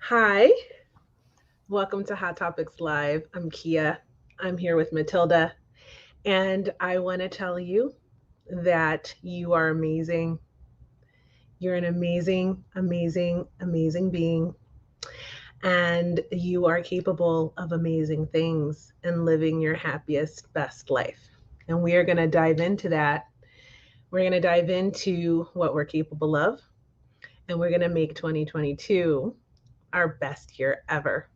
Hi, welcome to Hot Topics Live. I'm Kia. I'm here with Matilda, and I want to tell you that you are amazing. You're an amazing, amazing, amazing being, and you are capable of amazing things and living your happiest, best life. And we are going to dive into that. We're going to dive into what we're capable of, and we're going to make 2022 our best year ever.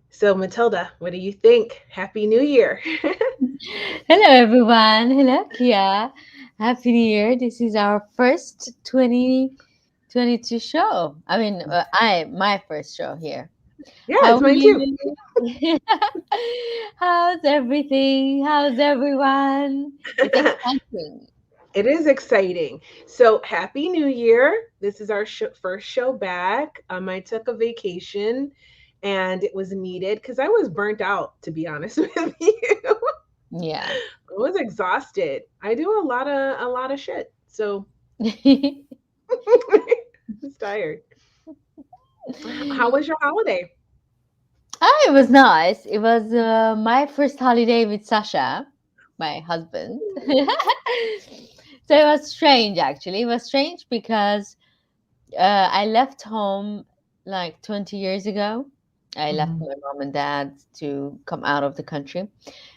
So, Matilda, what do you think? Happy New Year. Hello, everyone. Hello, Kia. Happy New Year. This is our first 2022 show. My first show here. Yeah, How it's are mine too. you? How's everything? How's everyone? It's exciting. It is exciting. So, Happy New Year. This is our first show back. I took a vacation and it was needed because I was burnt out, to be honest with you. Yeah. I was exhausted. I do a lot of shit. So, I was tired. How was your holiday? It was nice. It was my first holiday with Sasha, my husband. So it was strange, actually. It was strange because I left home like 20 years ago. I left Mhm. my mom and dad to come out of the country.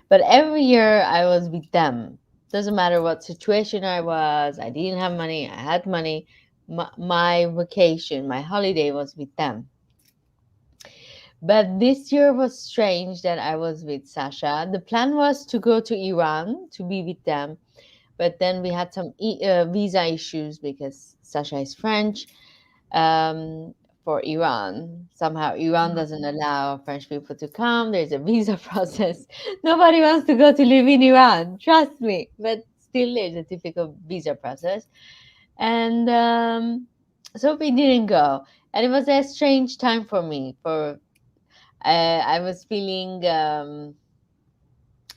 But every year I was with them. Doesn't matter what situation I was. I didn't have money. I had money. My vacation, my holiday was with them. But this year was strange that I was with Sasha. The plan was to go to Iran to be with them, but then we had some visa issues because Sasha is French um, for Iran. Somehow, Iran doesn't allow French people to come. There's a visa process. Nobody wants to go to live in Iran, trust me. But still, there's a typical visa process. And so we didn't go. And it was a strange time for me. I was feeling,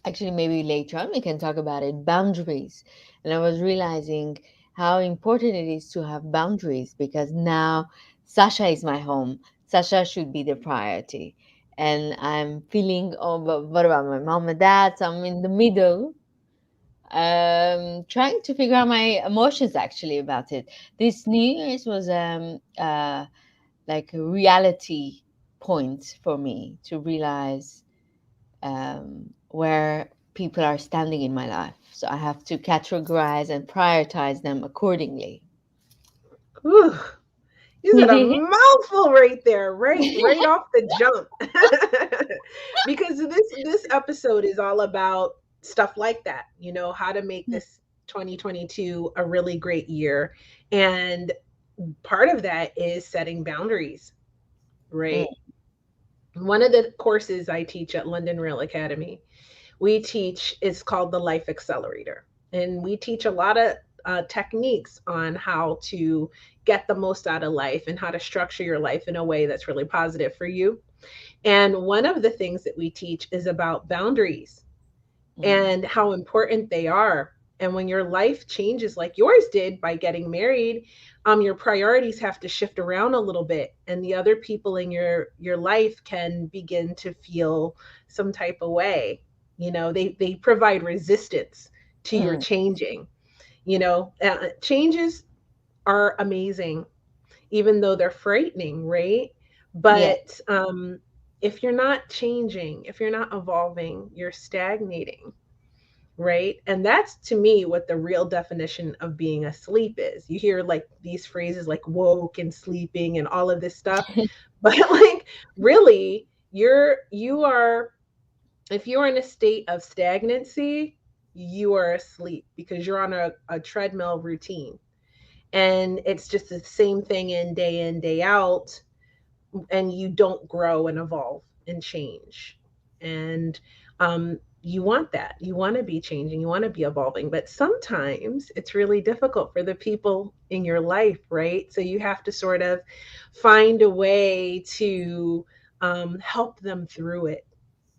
actually, maybe later on we can talk about it, boundaries. And I was realizing how important it is to have boundaries because now Sasha is my home. Sasha should be the priority. And I'm feeling, oh, but what about my mom and dad? So I'm in the middle, trying to figure out my emotions actually about it. This New Year's was like a reality point for me to realize where people are standing in my life. So I have to categorize and prioritize them accordingly. Whew. You said a mouthful right there, right off the jump. Because this episode is all about stuff like that, how to make this 2022 a really great year. And part of that is setting boundaries, Mm, right? One of the courses I teach at London Rail Academy, we teach it's called the Life Accelerator. And we teach a lot of techniques on how to get the most out of life and how to structure your life in a way that's really positive for you. And one of the things that we teach is about boundaries mm, and how important they are. And when your life changes like yours did by getting married, your priorities have to shift around a little bit, and the other people in your life can begin to feel some type of way. They provide resistance to your mm. changing. Changes are amazing, even though they're frightening, right? Yeah. But if you're not changing, if you're not evolving, you're stagnating, right? And that's to me what the real definition of being asleep is. You hear like these phrases like woke and sleeping and all of this stuff, but like really you are if you're in a state of stagnancy, you are asleep because you're on a treadmill routine. And it's just the same thing in, day out, and you don't grow and evolve and change. And you want that. You want to be changing, you want to be evolving. But sometimes it's really difficult for the people in your life, right? So you have to sort of find a way to help them through it.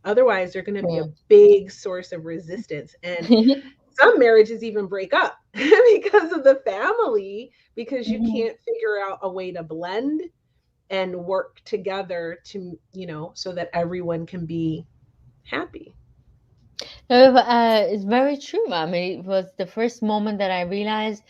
Otherwise, they're going to be a True. big source of resistance. And some marriages even break up because of the family, because you Mhm. can't figure out a way to blend, and work together to, so that everyone can be happy. No, it's very true. I mean, it was the first moment that I realized,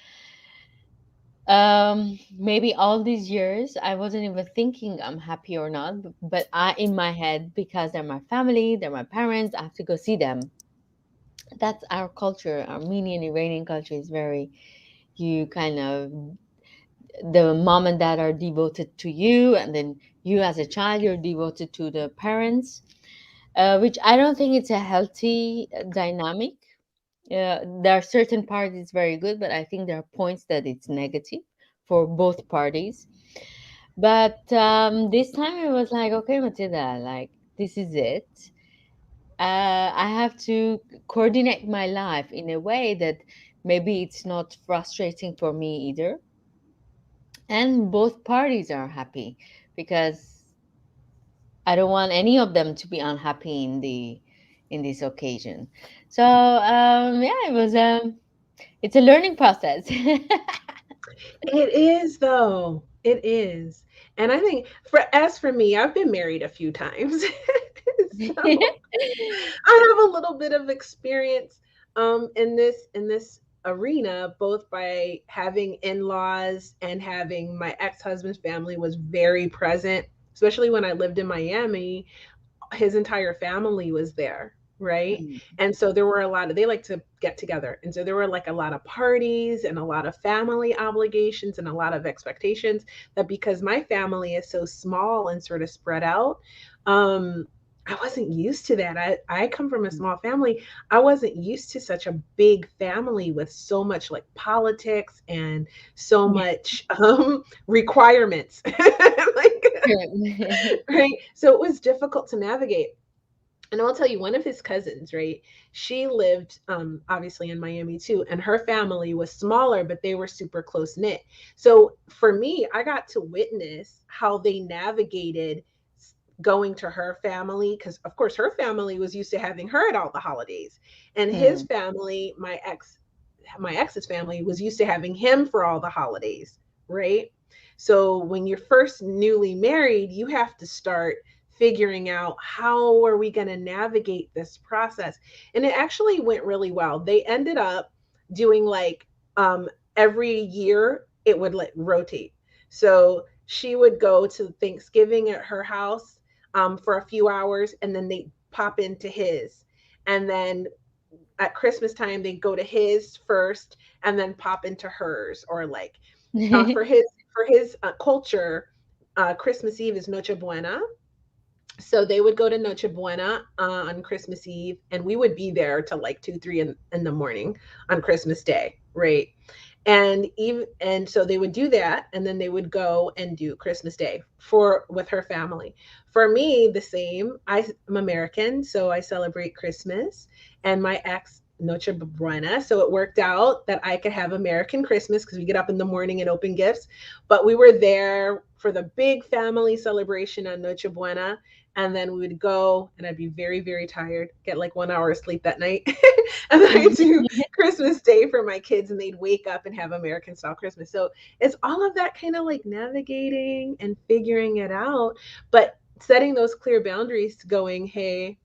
maybe all these years I wasn't even thinking I'm happy or not, but I, in my head, because they're my family, they're my parents, I have to go see them. That's our culture. Armenian, Iranian culture is very, you kind of, the mom and dad are devoted to you, and then you as a child, you're devoted to the parents, which I don't think it's a healthy dynamic. There are certain parts it's very good, but I think there are points that it's negative for both parties. But this time it was like, okay, Matilda, like, this is it. I have to coordinate my life in a way that maybe it's not frustrating for me either, and both parties are happy, because I don't want any of them to be unhappy in this occasion. So yeah, it's a learning process. It is though. It is. And I think for me, I've been married a few times. So I have a little bit of experience in this arena, both by having in-laws and having my ex-husband's family was very present, especially when I lived in Miami. His entire family was there, right? Mm, And so there were a lot of, they like to get together, and so there were like a lot of parties and a lot of family obligations and a lot of expectations, that because my family is so small and sort of spread out, um I wasn't used to that. I come from a mm. small family. I wasn't used to such a big family with so much like politics and so much requirements. Like, right? So it was difficult to navigate. And I'll tell you, one of his cousins, right? She lived obviously in Miami too, and her family was smaller, but they were super close knit. So for me, I got to witness how they navigated going to her family, because of course her family was used to having her at all the holidays, and his Mm, family, my ex's family, was used to having him for all the holidays, right? So when you're first newly married, you have to start figuring out how are we going to navigate this process. And it actually went really well. They ended up doing like every year it would like rotate. So she would go to Thanksgiving at her house for a few hours, and then they pop into his. And then at Christmas time, they go to his first and then pop into hers. Or like mm. for his culture, Christmas Eve is Noche Buena. So they would go to Noche Buena on Christmas Eve, and we would be there till like 2, 3 in the morning on Christmas Day, right? And so they would do that, and then they would go and do Christmas Day for with her family. For me, the same. I'm American, so I celebrate Christmas, and my ex Noche Buena. So it worked out that I could have American Christmas because we get up in the morning and open gifts. But we were there for the big family celebration on Noche Buena, and then we would go, and I'd be very, very tired, get like 1 hour of sleep that night. And then I'd do Christmas Day for my kids, and they'd wake up and have American style Christmas. So it's all of that kind of like navigating and figuring it out, but setting those clear boundaries, going, hey,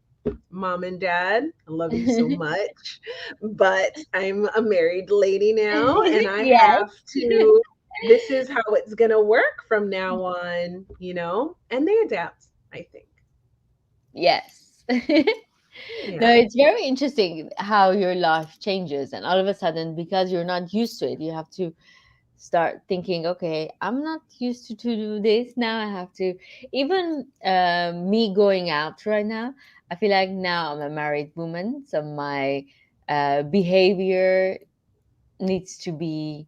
mom and dad, I love you so much, but I'm a married lady now, and I Yes. have to, this is how it's going to work from now on, and they adapt, I think. Yes. No, Yeah. it's very interesting how your life changes, and all of a sudden, because you're not used to it, you have to start thinking, okay, I'm not used to do this now. I have to, even me going out right now, I feel like now I'm a married woman, so my behavior needs to be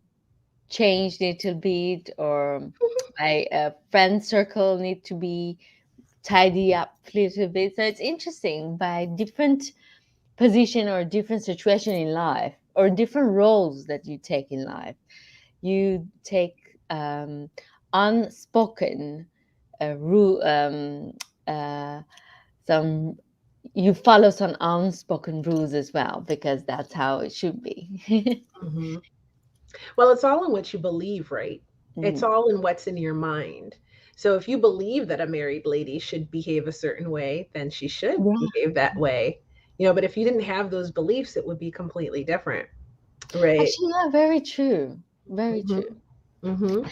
changed a little bit, or my friend circle need to be tidy up a little bit. So it's interesting, by different position or different situation in life, or different roles that you take in life, you take unspoken rule, uh, some, you follow some unspoken rules as well, because that's how it should be. Hmm. Well, it's all in what you believe, right? It's Mm. all in what's in your mind. So if you believe that a married lady should behave a certain way, then she should Yeah, behave that way. But if you didn't have those beliefs, it would be completely different, right? actually, yeah, very true. Very Mhm. true. Mhm.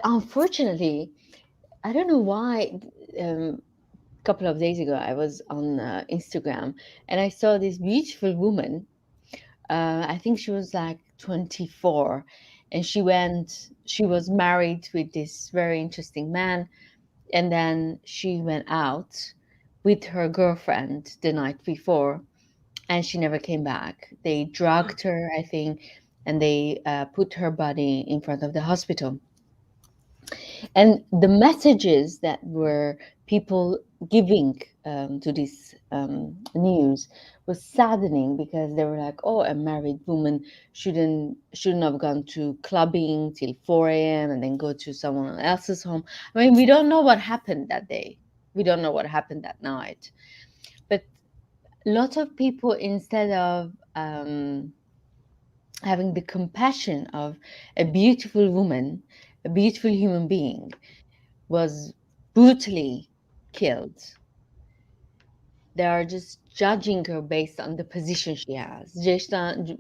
Unfortunately, I don't know why. A couple of days ago, I was on Instagram and I saw this beautiful woman. I think she was like 24, and she was married with this very interesting man, and then she went out with her girlfriend the night before, and she never came back. They drugged her, I think, and they put her body in front of the hospital. And the messages that were people giving to this news was saddening, because they were like, "Oh, a married woman shouldn't have gone to clubbing till 4 a.m. and then go to someone else's home." I mean, we don't know what happened that day. We don't know what happened that night. But lots of people, instead of having the compassion of a beautiful woman, a beautiful human being, was brutally killed. They are just judging her based on the position she has, just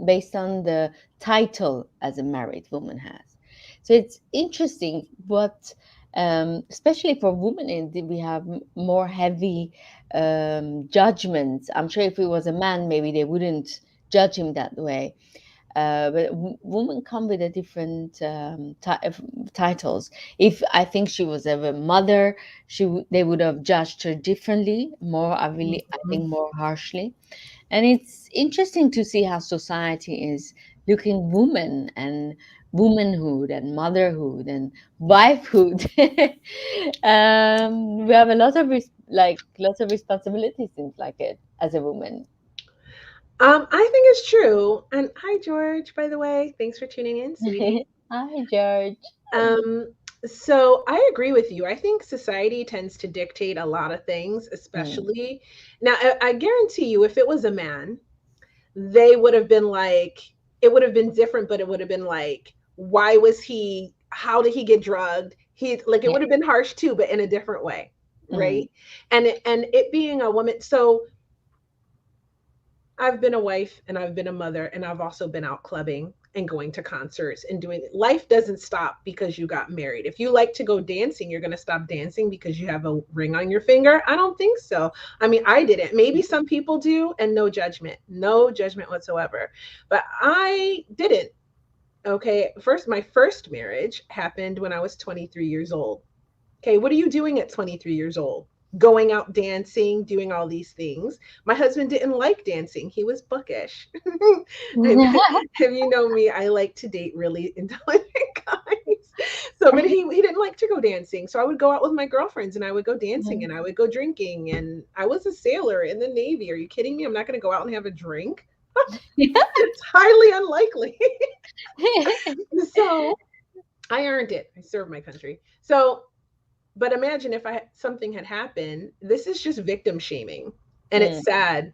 based on the title as a married woman has. So it's interesting what, especially for women, we have more heavy judgments. I'm sure if it was a man, maybe they wouldn't judge him that way, but women come with a different titles. If I think she was ever mother, they would have judged her differently, more, I Mhm. think, more harshly. And it's interesting to see how society is looking women and womanhood and motherhood and wifehood. We have a lot of lots of responsibilities, seems like it, as a woman. I think it's true. And hi, George, by the way. Thanks for tuning in, sweetie. Hi, George. Um, so I agree with you. I think society tends to dictate a lot of things, Mm, especially now. I guarantee you, if it was a man, they would have been like, it would have been different, but it would have been like, why was he, how did he get drugged? He, like, it yeah. would have been harsh too, but in a different way, Mm, right? And it being a woman, so I've been a wife and I've been a mother and I've also been out clubbing and going to concerts and doing, life doesn't stop because you got married. If you like to go dancing, you're going to stop dancing because you have a ring on your finger? I don't think so. I mean, I didn't. Maybe some people do, and no judgment. No judgment whatsoever. But I didn't. Okay, first, my first marriage happened when I was 23 years old. Okay, what are you doing at 23 years old? Going out dancing, doing all these things. My husband didn't like dancing. He was bookish. And if you know me, I like to date really intelligent guys. So, but he didn't like to go dancing. So I would go out with my girlfriends and I would go dancing and I would go drinking. And I was a sailor in the Navy. Are you kidding me? I'm not going to go out and have a drink. It's highly unlikely. So I earned it. I served my country. So but imagine if something had happened. This is just victim shaming, and it's Mm. sad.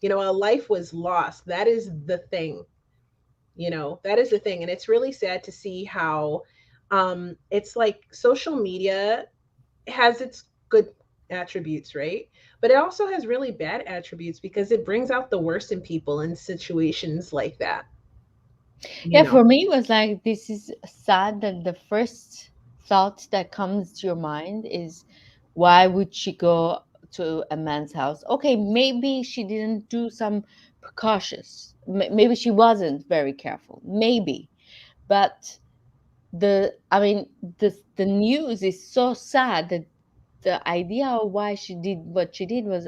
A life was lost. That is the thing. That is the thing, and it's really sad to see how it's like social media has its good attributes, right? But it also has really bad attributes because it brings out the worst in people in situations like that. You Yeah, know. for me, it was like, this is sad that the first thought that comes to your mind is, why would she go to a man's house? Okay, maybe she didn't do some precautious. Maybe she wasn't very careful. Maybe, but I mean, the news is so sad that the idea of why she did what she did was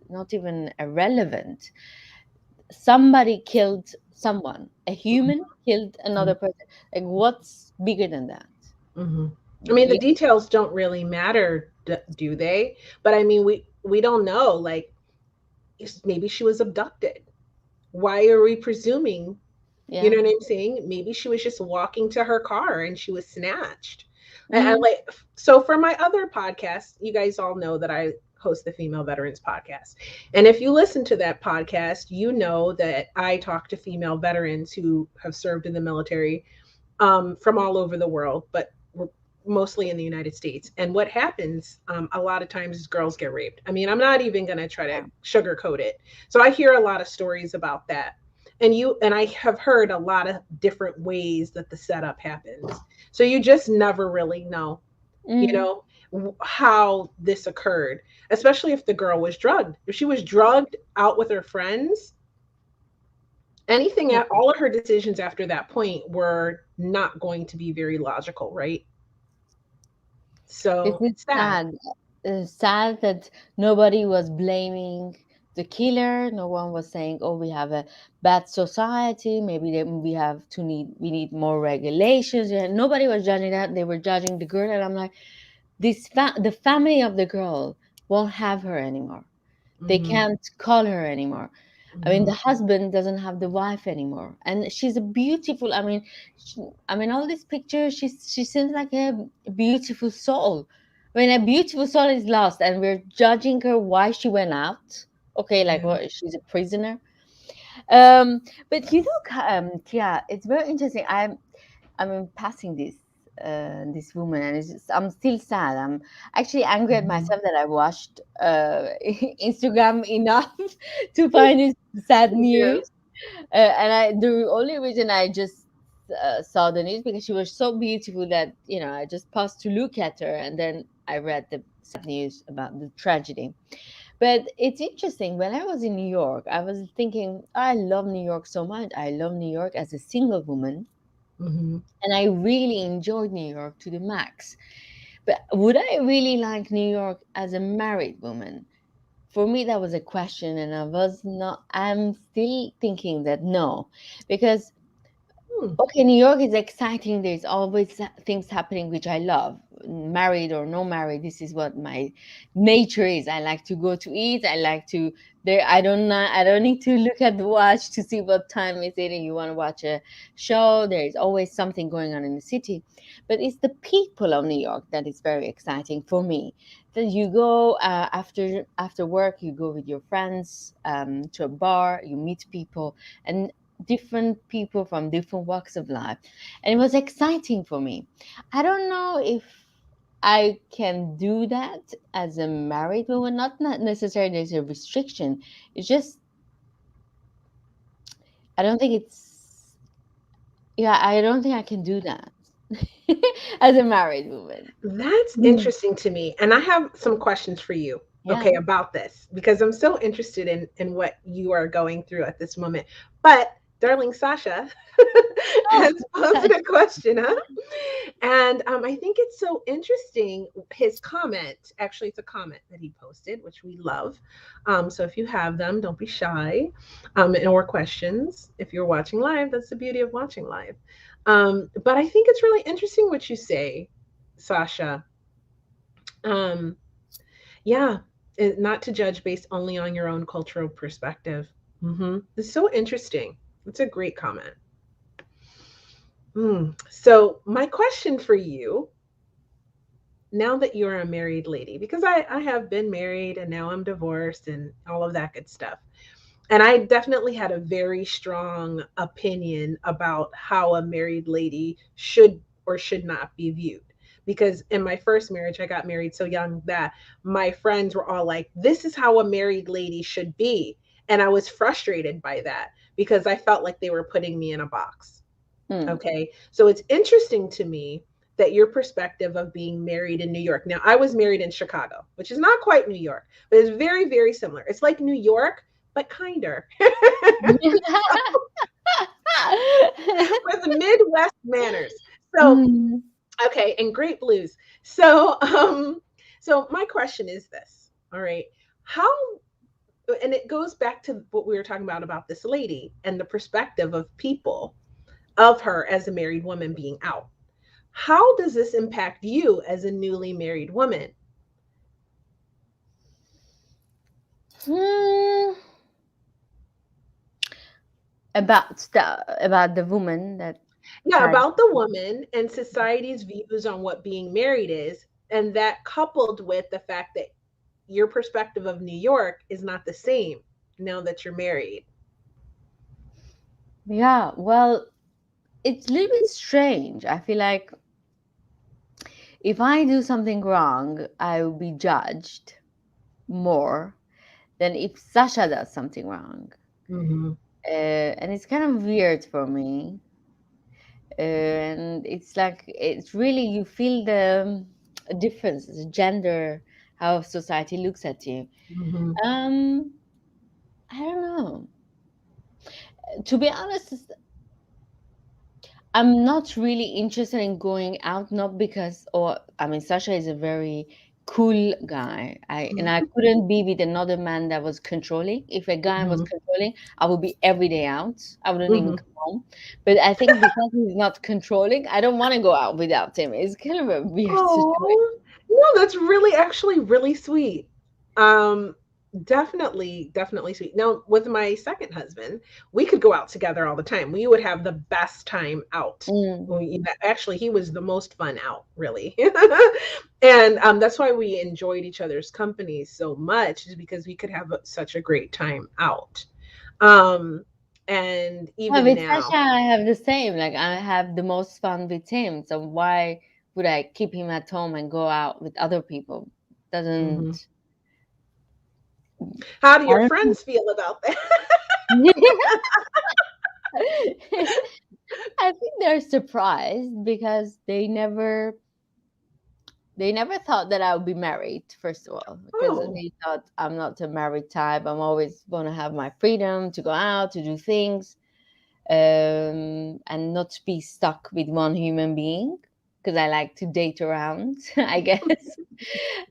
not even irrelevant. Somebody killed someone. A human killed another person. Like, what's bigger than that? Hmm. I mean, the Yeah, details don't really matter, do they? But I mean, we don't know. Like, maybe she was abducted. Why are we presuming? You yeah. know what I'm saying? Maybe she was just walking to her car and she was snatched. I Hmm. like, so for my other podcast, you guys all know that I host the Female Veterans podcast. And if you listen to that podcast, you know that I talk to female veterans who have served in the military from all over the world, but mostly in the United States. And what happens a lot of times is girls get raped. I mean, I'm not even going to try to Yeah. sugarcoat it. So I hear a lot of stories about that. And I have heard a lot of different ways that the setup happens. So you just never really know, you Mm, know, how this occurred, especially if the girl was drugged. If she was drugged out with her friends, anything yeah. at all of her decisions after that point were not going to be very logical, right? This So is it's sad. sad. Sad that nobody was blaming the killer. No one was saying, "Oh, we have a bad society. Maybe we need more regulations." Yeah, nobody was judging that. They were judging the girl, and I'm like, the family of the girl won't have her anymore. They Hmm. can't call her anymore. I mean, Hmm. the husband doesn't have the wife anymore, and she's a beautiful. I mean, all these pictures. She seems like a beautiful soul. I mean, a beautiful soul is lost, and we're judging her why she went out. Okay, like Yeah. what? She's a prisoner. Um, but you know, Kia, it's very interesting. I'm passing this woman, and I'm still sad. I'm actually angry at Hmm. myself that I watched Instagram enough to find this sad Yeah. news. And the only reason I just saw the news because she was so beautiful that I just paused to look at her, and then I read the sad news about the tragedy. But it's interesting. When I was in New York, I was thinking, I love New York so much. I love New York as a single woman, Hmm. and I really enjoyed New York to the max. But would I really like New York as a married woman? For me, that was a question, and I'm still thinking that no, because Hmm. okay, New York is exciting. There's always things happening, which I love. Married or no married, this is what my nature is. I like to go to eat. I like to there. I don't need to look at the watch to see what time is it. And you want to watch a show. There is always something going on in the city, but it's the people of New York that is very exciting for me. That you go after work, you go with your friends to a bar, you meet people, and different people from different walks of life, and it was exciting for me. I don't know if I can do that as a married woman. Not necessarily there's a restriction. It's just I don't think it's yeah, I don't think I can do that as a married woman. That's Mm. interesting to me. And I have some questions for you, okay, Yeah. about this because I'm so interested in what you are going through at this moment. But darling Sasha Oh, has posed a question, huh? And I think it's so interesting. His comment, actually, it's a comment that he posted, which we love. So if you have them, don't be shy. Or questions. If you're watching live, that's the beauty of watching live. But I think it's really interesting what you say, Sasha. Um, yeah, not to judge based only on your own cultural perspective. It's so interesting. It's a great comment. So, my question for you, now that you're a married lady, because I have been married and now I'm divorced and all of that good stuff. And I definitely had a very strong opinion about how a married lady should or should not be viewed. Because in my first marriage, I got married so young that my friends were all like, this is how a married lady should be. And I was frustrated by that because I felt like they were putting me in a box. mm. Okay. So it's interesting to me that your perspective of being married in New York. Now, I was married in Chicago, which is not quite New York, but it's very, very similar. It's like New York, but kinder. With Midwest manners. So, Mm. okay, and great blues. So my question is this. All right. How and it goes back to what we were talking about this lady and the perspective of people of her as a married woman being out. How does this impact you as a newly married woman? Hmm. About the woman that Yeah, tried. about the woman and society's views on what being married is, and that coupled with the fact that your perspective of New York is not the same now that you're married. Yeah, well, it's a little bit strange. I feel like If I do something wrong, I will be judged more than if Sasha does something wrong. Hmm. And it's kind of weird for me. And it's like, it's really, you feel the difference, the gender, how society looks at you. Hmm. Um, I don't know. To be honest, I'm not really interested in going out, not because, or I mean, Sasha is a very cool guy. I couldn't be with another man that was controlling. If a guy was Hmm. controlling, I would be every day out. I wouldn't even Hmm. come home. But I think because he's not controlling, I don't want to go out without him. It's kind of a weird situation. Oh, no, that's really actually really sweet. Um, definitely sweet. Now, with my second husband, we could go out together all the time. We would have the best time out. Mm. Actually, he was the most fun out, really. And that's why we enjoyed each other's company so much, is because we could have such a great time out. Um, and Yeah, even with now, Sasha, I have the same. Like, I have the most fun with him. So why would I keep him at home and go out with other people? mhm. Doesn't. How do I your don't. friends feel about that? I think they're surprised because they never thought that I would be married, first of all, because Oh. they thought I'm not a married type. I'm always going to have my freedom to go out, to do things, and not be stuck with one human being, because I like to date around, I guess.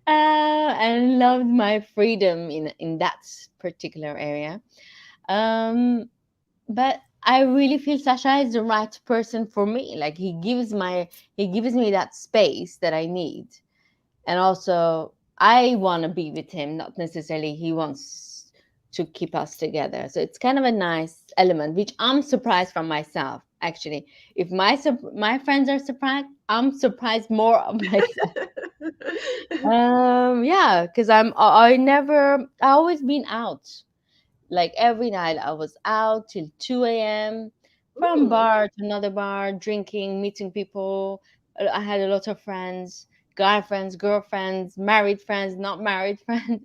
And loved my freedom in that particular area. Um, but I really feel Sasha is the right person for me. Like, he gives me that space that I need, and also I want to be with him, not necessarily he wants to keep us together. So it's kind of a nice element, which I'm surprised from myself. Actually, if my friends are surprised, I'm surprised more of myself. Yeah, because I always been out. Like, every night I was out till 2 a.m., from Mm. bar to another bar, drinking, meeting people. I had a lot of friends, guy friends, girlfriends, married friends, not married friends.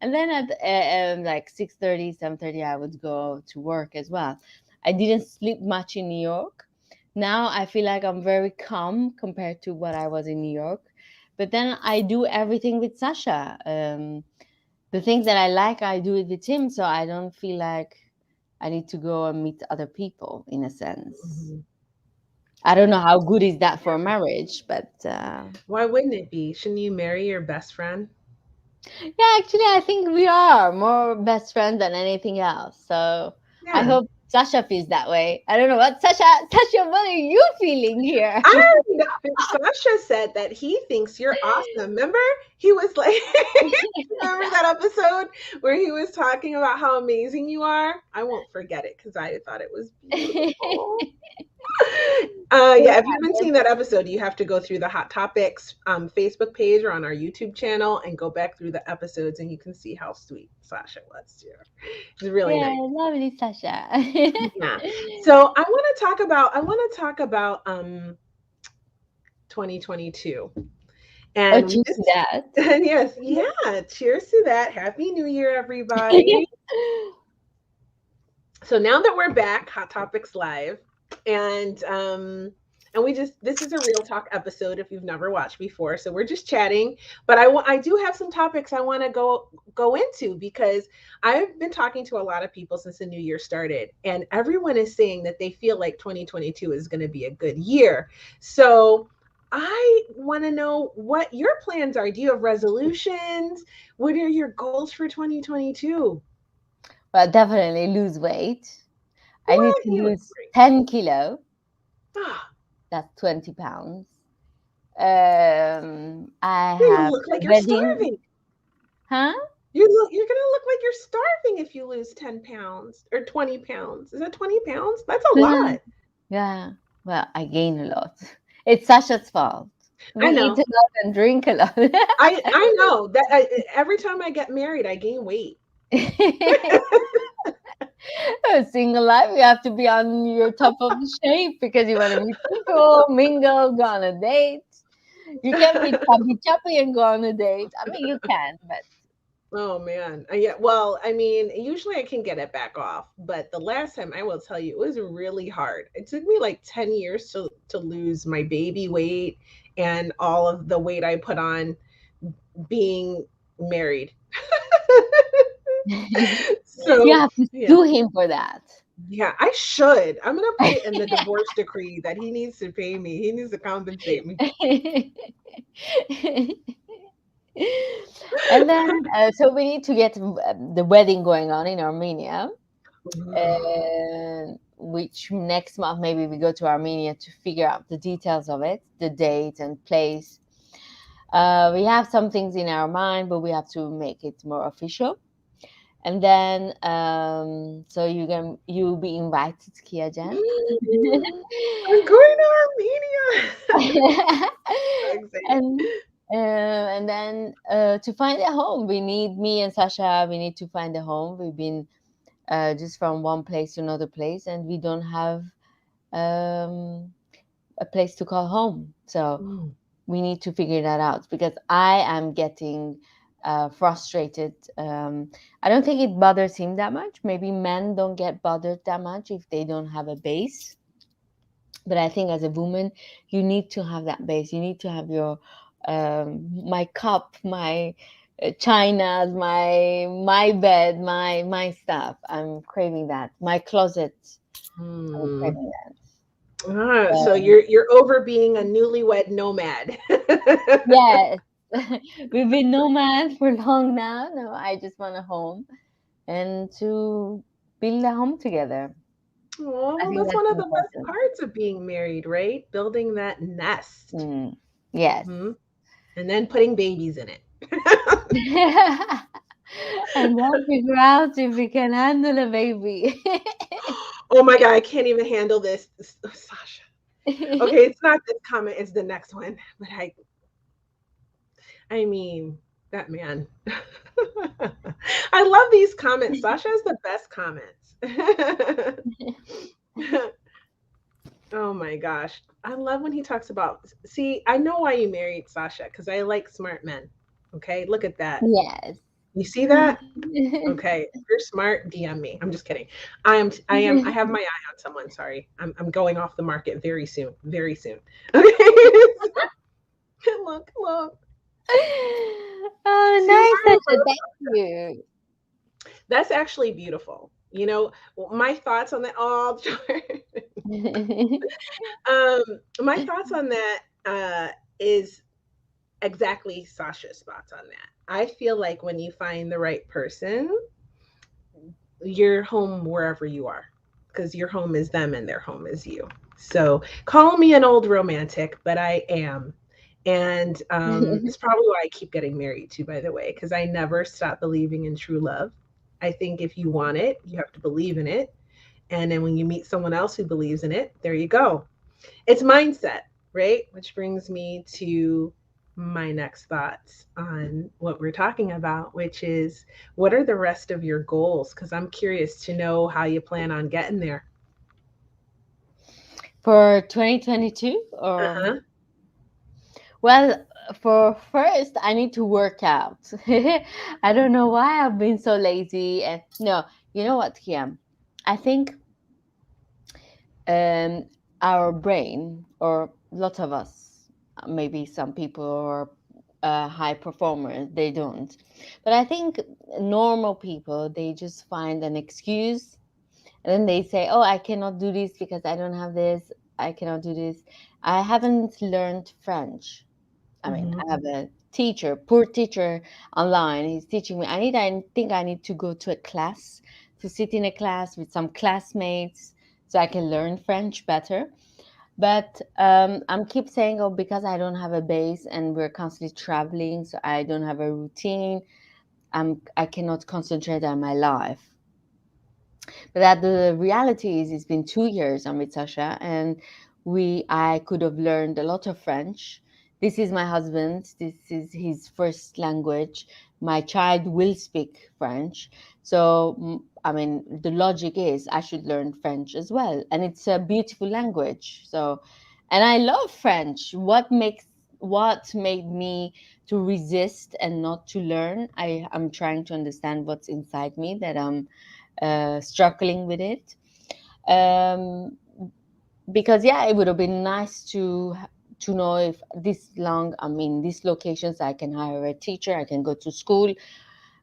And then at like 6:30, 7:30, I would go to work as well. I didn't sleep much in New York. Now I feel like I'm very calm compared to what I was in New York. But then I do everything with Sasha. The things that I like, I do it with him, so I don't feel like I need to go and meet other people, in a sense. Mhm. I don't know how good is that for marriage, but Why wouldn't it be? Shouldn't you marry your best friend? yeah, actually, I think we are more best friends than anything else. So I Yeah. hope Sasha feels that way. I don't know what Sasha, what are you feeling here? I know. Sasha said that he thinks you're awesome. Remember? He was like, remember that episode where he was talking about how amazing you are? I won't forget it because I thought it was beautiful. Yeah, Yeah, if you haven't seen that episode, you have to go through the Hot Topics Facebook page or on our YouTube channel and go back through the episodes, and you can see how sweet Sasha was too. It's really yeah, nice. lovely Sasha. Yeah. So I want to talk about 2022. Oh, And choose this that. and yes, yeah, cheers to that. Happy New Year, everybody. So now that we're back, Hot Topics Live, and we just this is a real talk episode if you've never watched before. So we're just chatting, but I do have some topics I want to go into because I've been talking to a lot of people since the new year started, and everyone is saying that they feel like 2022 is going to be a good year. So I want to know what your plans are. Do you have resolutions? What are your goals for 2022? Well, definitely lose weight. I need What? to You look lose great. 10 kilo. Ah, That's 20 pounds. I yeah, you have look a like you're wedding. starving. Huh? You're gonna look like you're starving if you lose 10 pounds or 20 pounds. Is that 20 pounds? That's a lot. Yeah. Well, I gain a lot. It's Sasha's fault. We I eat know. a lot and drink a lot. I know that every time I get married, I gain weight. A single life, you have to be on your top of the shape because you want to meet people, mingle, go on a date. You can be chubby chubby and go on a date. I mean, you can, but Oh man. Yeah. Well, I mean, usually I can get it back off, but the last time I will tell you, it was really hard. It took me like 10 years to lose my baby weight and all of the weight I put on being married. you So, have to yeah. sue him for that. Yeah, I should. I'm gonna put it in the divorce decree that he needs to pay me. He needs to compensate me. And then, so we need to get the wedding going on in Armenia. And which next month maybe we go to Armenia to figure out the details of it, the date and place. We have some things in our mind, but we have to make it more official. And then, so you'll be invited, Kia Jan. I'm going to Armenia. So excited. and and then to find a home, we need me and Sasha. We need to find a home. We've been just from one place to another place, and we don't have um, a place to call home. So Mm. we need to figure that out because I am getting frustrated. I don't think it bothers him that much. Maybe men don't get bothered that much if they don't have a base. But I think as a woman, you need to have that base. You need to have your my cup, my chinas, my bed, my stuff. I'm craving that. My closet. I'm Hmm. craving Ah, so that. you're over being a newlywed nomad. Yes, we've been nomads for long now. No, I just want a home and to build a home together. Oh, I well, think that's that's one of the best important. parts of being married, right? Building that nest. Mm, yes. Hmm. And then putting babies in it. And then figure out if we can handle a baby. Oh my God, I can't even handle this. Sasha. Okay, it's not this comment, it's the next one. But I mean, that man. I love these comments. Sasha has the best comments. Oh my gosh. I love when he talks about, see, I know why you married Sasha, because I like smart men. Okay, look at that. Yes. You see that? Okay, if you're smart, DM me. I'm just kidding. I have my eye on someone. Sorry. I'm going off the market very soon. Very soon. Okay. Look. Oh, See, nice, I Sasha. love Thank you. that's actually beautiful. You know, my thoughts on that. Oh, um, my thoughts on that is exactly Sasha's thoughts on that. I feel like when you find the right person, you're home wherever you are because your home is them and their home is you. So call me an old romantic, but I am. And it's probably why I keep getting married too, by the way, because I never stop believing in true love. I think if you want it, you have to believe in it. And then when you meet someone else who believes in it, there you go. It's mindset, right? Which brings me to my next thoughts on what we're talking about, which is what are the rest of your goals? Because I'm curious to know how you plan on getting there. For 2022 Uh or huh. well, for first I need to work out. I don't know why I've been so lazy and no, you know what, Kiam? I think um our brain or lots of us, maybe some people are high performers, they don't. But I think normal people, they just find an excuse and then they say, "Oh, I cannot do this because I don't have this. I cannot do this. I haven't learned French." I mean, Hmm. I have a teacher, poor teacher online. He's teaching me. I think I need to go to a class, to sit in a class with some classmates so I can learn French better. But I'm keep saying, oh, because I don't have a base and we're constantly traveling, so I don't have a routine. I cannot concentrate on my life. But that the reality is, it's been 2 years I'm with Sasha, and I could have learned a lot of French. This is my husband. This is his first language. My child will speak French. So, I mean, the logic is I should learn French as well. And it's a beautiful language. So, and I love French. what made me to resist and not to learn. I'm trying to understand what's inside me that I'm struggling with it. Um, because yeah, it would have been nice to know if this long I'm in these locations, I can hire a teacher, I can go to school,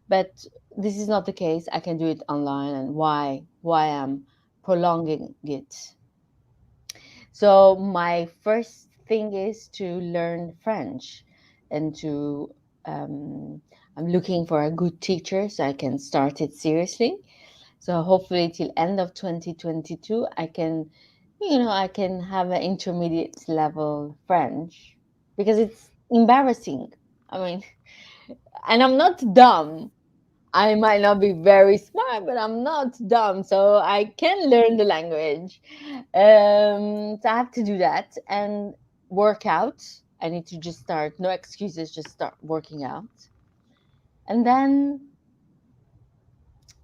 but this is not the case. I can do it online, and why I'm prolonging it. So my first thing is to learn French, and to I'm looking for a good teacher so I can start it seriously. So hopefully till end of 2022 I can, I can have an intermediate level French, because it's embarrassing. I mean, and I'm not dumb. I might not be very smart, but I'm not dumb, so I can learn the language. So I have to do that and work out. I need to just start, no excuses, just start working out. And then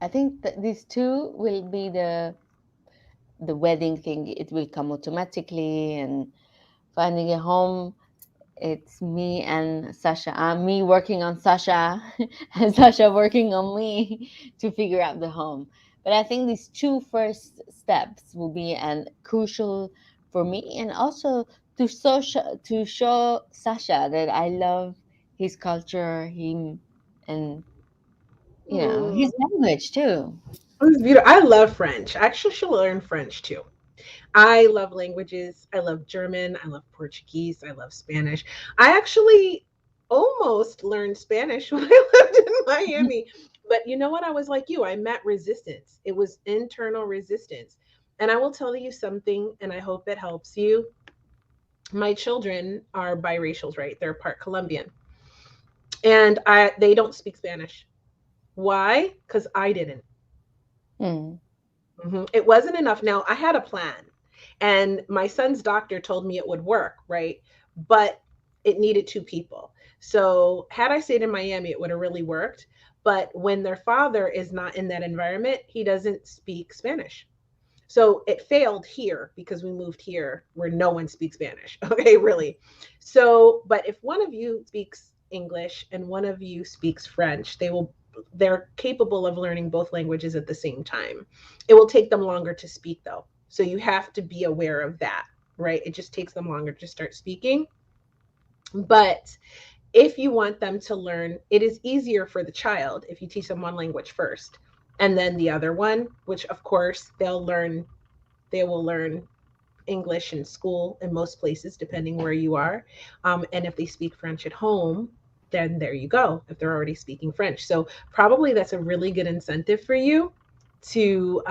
I think that these two will be the wedding thing. It will come automatically, and finding a home, it's me and Sasha. Me working on Sasha, and Sasha working on me to figure out the home. But I think these two first steps will be and crucial for me, and also to show Sasha that I love his culture, him, and his Mm, language too. it was beautiful. I love French. I actually should learn French too. I love languages. I love German. I love Portuguese. I love Spanish. I actually almost learned Spanish when I lived in Miami. But you know what? I was like you. I met resistance. It was internal resistance. And I will tell you something, and I hope it helps you. My children are biracials, right? They're part Colombian. And they don't speak Spanish. Why? Because I didn't. Mm, It wasn't enough. Now, I had a plan, and my son's doctor told me it would work, right? But it needed two people. So, had I stayed in Miami, it would have really worked. But when their father is not in that environment, he doesn't speak Spanish. So it failed here because we moved here where no one speaks Spanish. Okay, really. So, but if one of you speaks English and one of you speaks French, they're capable of learning both languages at the same time. It will take them longer to speak though. So you have to be aware of that, right? It just takes them longer to start speaking. But if you want them to learn, it is easier for the child if you teach them one language first and then the other one, which of course they will learn English in school in most places, depending where you are. And if they speak French at home, then there you go, if they're already speaking French. So, probably that's a really good incentive for you to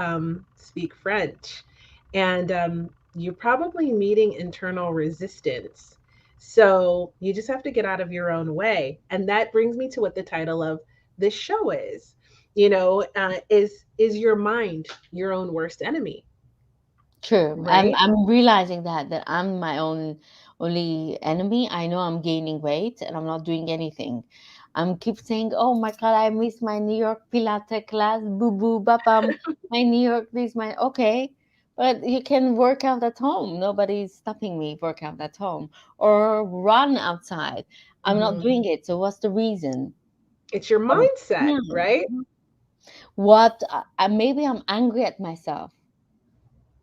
speak French. And you're probably meeting internal resistance. So, you just have to get out of your own way. And that brings me to what the title of this show is. Is your mind your own worst enemy? true. Right? I'm realizing that I'm my own only enemy. I know I'm gaining weight and I'm not doing anything. I'm keep saying, "Oh my God, I miss my New York Pilates class. Boo boo bapam. My New York this my okay." But you can work out at home. Nobody's stopping me work out at home or run outside. I'm not Mhm. doing it. So what's the reason? It's your Um, mindset, yeah. right? What? Maybe I'm angry at myself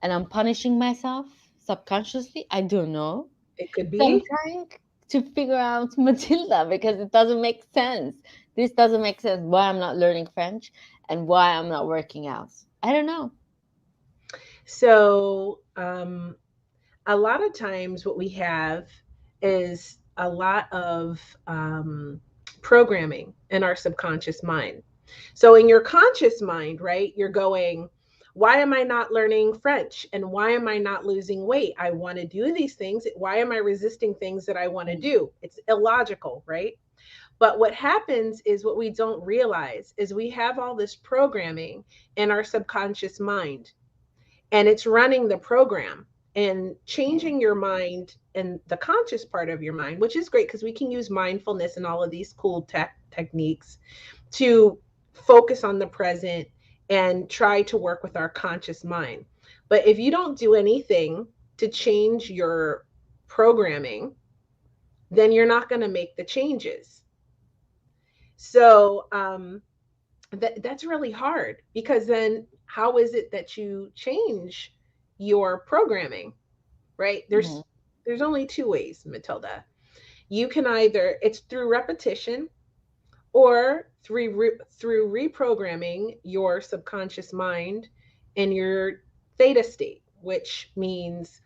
and I'm punishing myself subconsciously. I don't know. It could So I'm be. trying to figure out Matilda, because it doesn't make sense. This doesn't make sense. Why I'm not learning French and why I'm not working out. I don't know. So, a lot of times, what we have is a lot of programming in our subconscious mind. So, in your conscious mind, right, you're going, why am I not learning French? And why am I not losing weight? I want to do these things. Why am I resisting things that I want to Mm, do? It's illogical, right? But what happens is what we don't realize is we have all this programming in our subconscious mind, and it's running the program and yeah. changing your mind and the conscious part of your mind, which is great because we can use mindfulness and all of these cool techniques to focus on the present and try to work with our conscious mind. But if you don't do anything to change your programming, then you're not going to make the changes. So that's really hard, because then how is it that you change your programming, right? Mhm. There's only two ways, Matilda. You can either, it's through repetition, or through reprogramming your subconscious mind in your theta state, which means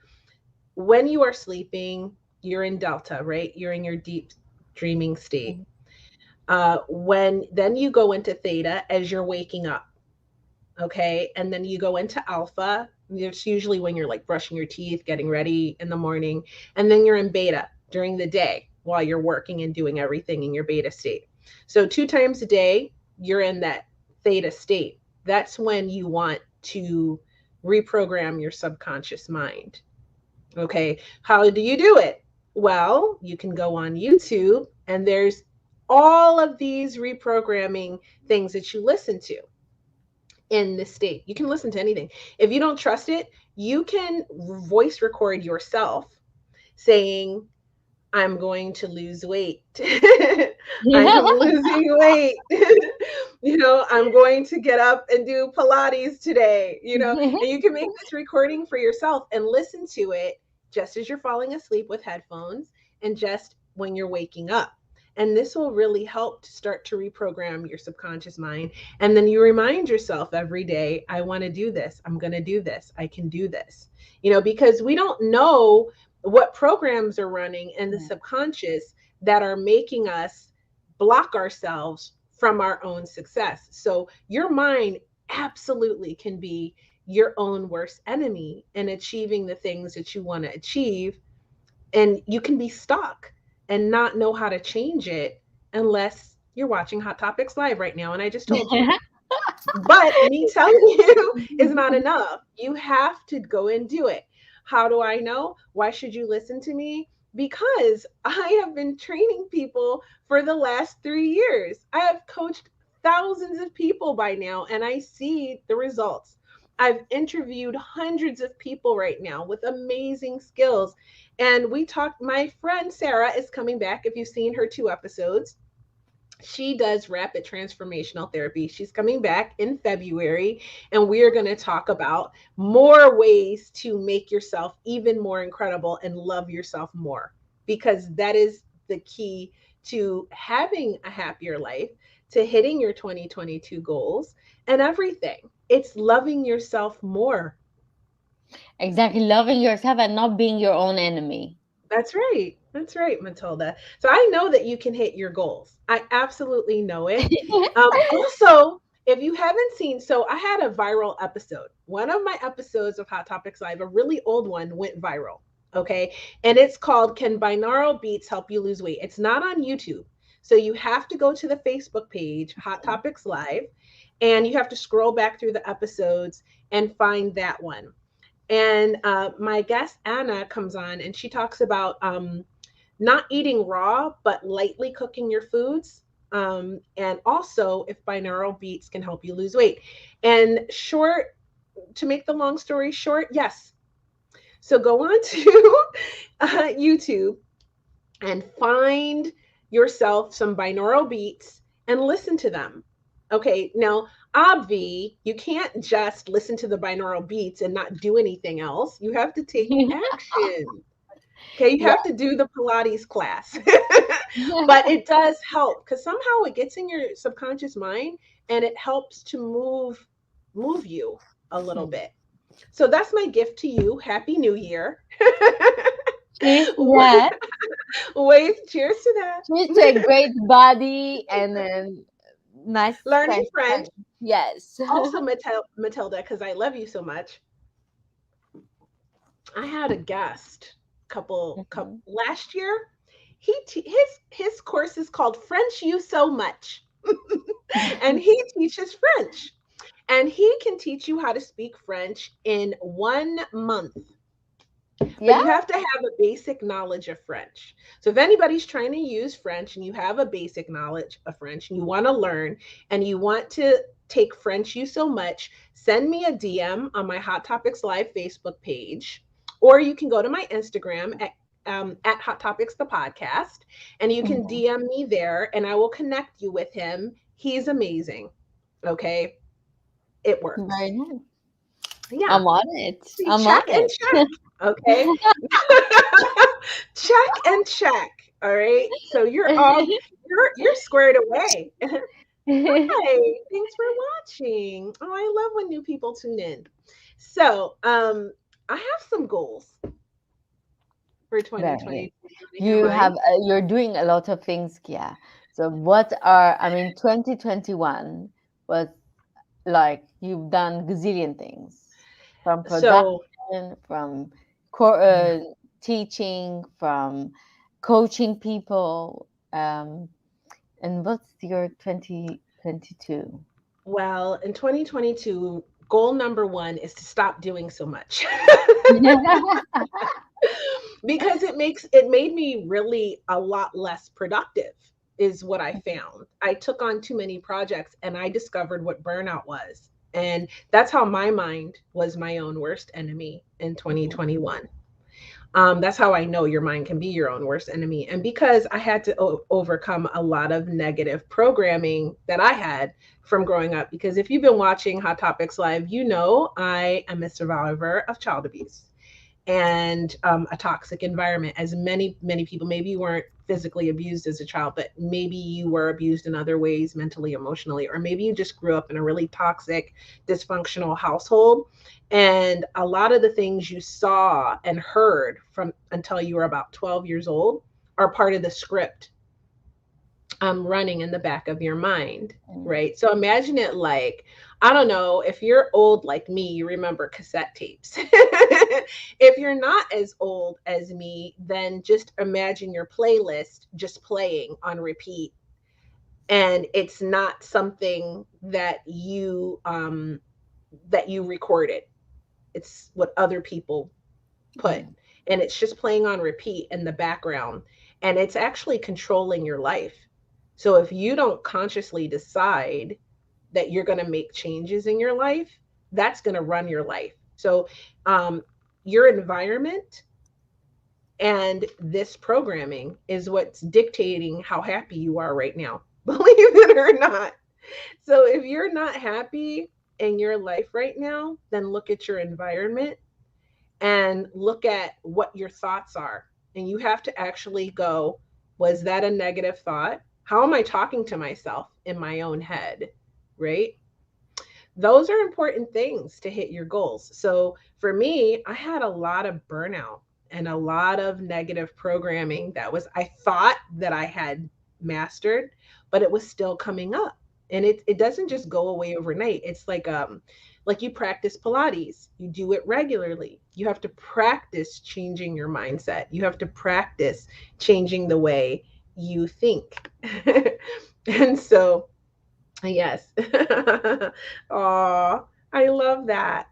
when you are sleeping, you're in delta, right? You're in your deep dreaming state. When then you go into theta as you're waking up, okay, and then you go into alpha. It's usually when you're like brushing your teeth, getting ready in the morning, and then you're in beta during the day while you're working and doing everything in your beta state. So 2 times a day you're in that theta state. That's when you want to reprogram your subconscious mind. Okay, how do you do it? Well, you can go on YouTube, and there's all of these reprogramming things that you listen to in this state. You can listen to anything. If you don't trust it, you can voice record yourself saying, I'm going to lose weight. I Yeah. am losing weight. I'm going to get up and do Pilates today, and you can make this recording for yourself and listen to it just as you're falling asleep with headphones and just when you're waking up. And this will really help to start to reprogram your subconscious mind. And then you remind yourself every day, I want to do this. I'm going to do this. I can do this. Because we don't know what programs are running in the subconscious that are making us block ourselves from our own success. So your mind absolutely can be your own worst enemy in achieving the things that you want to achieve. And you can be stuck and not know how to change it unless you're watching Hot Topics Live right now. And I just told you. But me telling you is not enough. You have to go and do it. How do I know? Why should you listen to me? Because I have been training people for the last 3 years. I have coached thousands of people by now, and I see the results. I've interviewed hundreds of people right now with amazing skills. And we talked, my friend Sarah is coming back. If you've seen her 2 episodes, she does rapid transformational therapy. She's coming back in February, and we are going to talk about more ways to make yourself even more incredible and love yourself more, because that is the key to having a happier life, to hitting your 2022 goals and everything. It's loving yourself more. Exactly. Loving yourself and not being your own enemy. That's right. That's right, Matilda. So I know that you can hit your goals. I absolutely know it. Also, if you haven't seen, so I had a viral episode. One of my episodes of Hot Topics Live, a really old one, went viral. Okay. And it's called Can Binaural Beats Help You Lose Weight? It's not on YouTube. So you have to go to the Facebook page, Hot Topics Live, and you have to scroll back through the episodes and find that one. And my guest Anna comes on, and she talks about not eating raw, but lightly cooking your foods. And also if binaural beats can help you lose weight. And short, to make the long story short, yes. So go on to YouTube and find yourself some binaural beats and listen to them. Okay, now, obvi, you can't just listen to the binaural beats and not do anything else. You have to take action. Okay, you Yeah. have to do the Pilates class. But it does help because somehow it gets in your subconscious mind and it helps to move you a little bit. So that's my gift to you. Happy New Year. Cheers to that. Wave, cheers to Cheers to a that. great body and then nice Learning French French. time. Yes. Also, Matilda, because I love you so much. I had a guest couple Mhm. last year. His course is called French You So Much, and he teaches French, and he can teach you how to speak French in 1 month. But Yeah. you have to have a basic knowledge of French. So if anybody's trying to use French and you have a basic knowledge of French and you want to learn and you want to take French You So Much, send me a DM on my Hot Topics Live Facebook page, or you can go to my Instagram at Hot Topics the podcast, and you can Mhm. DM me there, and I will connect you with him. He's amazing. Okay, it Very works. nice. Yeah. I'm on it. See, I'm on check and it. check. Okay. Check and check. All right. So you're squared away. Hi, thanks for watching. Oh, I love when new people tune in. So, I have some goals for Very. 2022. You want to hear You mine? have you're doing a lot of things, Kia. So what are, I mean, 2021 was like you've done gazillion things from So, production, from co- yeah. uh, teaching, from coaching people. And what's your 2022? Well, in 2022, goal number one is to stop doing so much. Because it made me really a lot less productive, is what I found. I took on too many projects and I discovered what burnout was. And that's how my mind was my own worst enemy in Mhm. 2021. That's how I know your mind can be your own worst enemy. And because I had to overcome a lot of negative programming that I had from growing up, because if you've been watching Hot Topics Live, you know I am a survivor of child abuse and a toxic environment. As many people, maybe you weren't physically abused as a child, but maybe you were abused in other ways, mentally, emotionally, or maybe you just grew up in a really toxic, dysfunctional household. And a lot of the things you saw and heard from until you were about 12 years old are part of the script running in the back of your mind, Mm. right? So imagine it like, I don't know, if you're old like me, you remember cassette tapes. If you're not as old as me, then just imagine your playlist just playing on repeat. And it's not something that you recorded. It's what other people put, Yeah. and it's just playing on repeat in the background, and it's actually controlling your life. So if you don't consciously decide that you're going to make changes in your life, that's going to run your life. So um, your environment and this programming is what's dictating how happy you are right now, believe it or not. So if you're not happy in your life right now, then look at your environment and look at what your thoughts are. And you have to actually go, was that a negative thought? How am I talking to myself in my own head? Right? Those are important things to hit your goals. So for me, I had a lot of burnout and a lot of negative programming that was, I thought that I had mastered, but it was still coming up. And it doesn't just go away overnight. It's like you practice Pilates, you do it regularly. You have to practice changing your mindset. You have to practice changing the way you think. And so yes. Aw, I love that.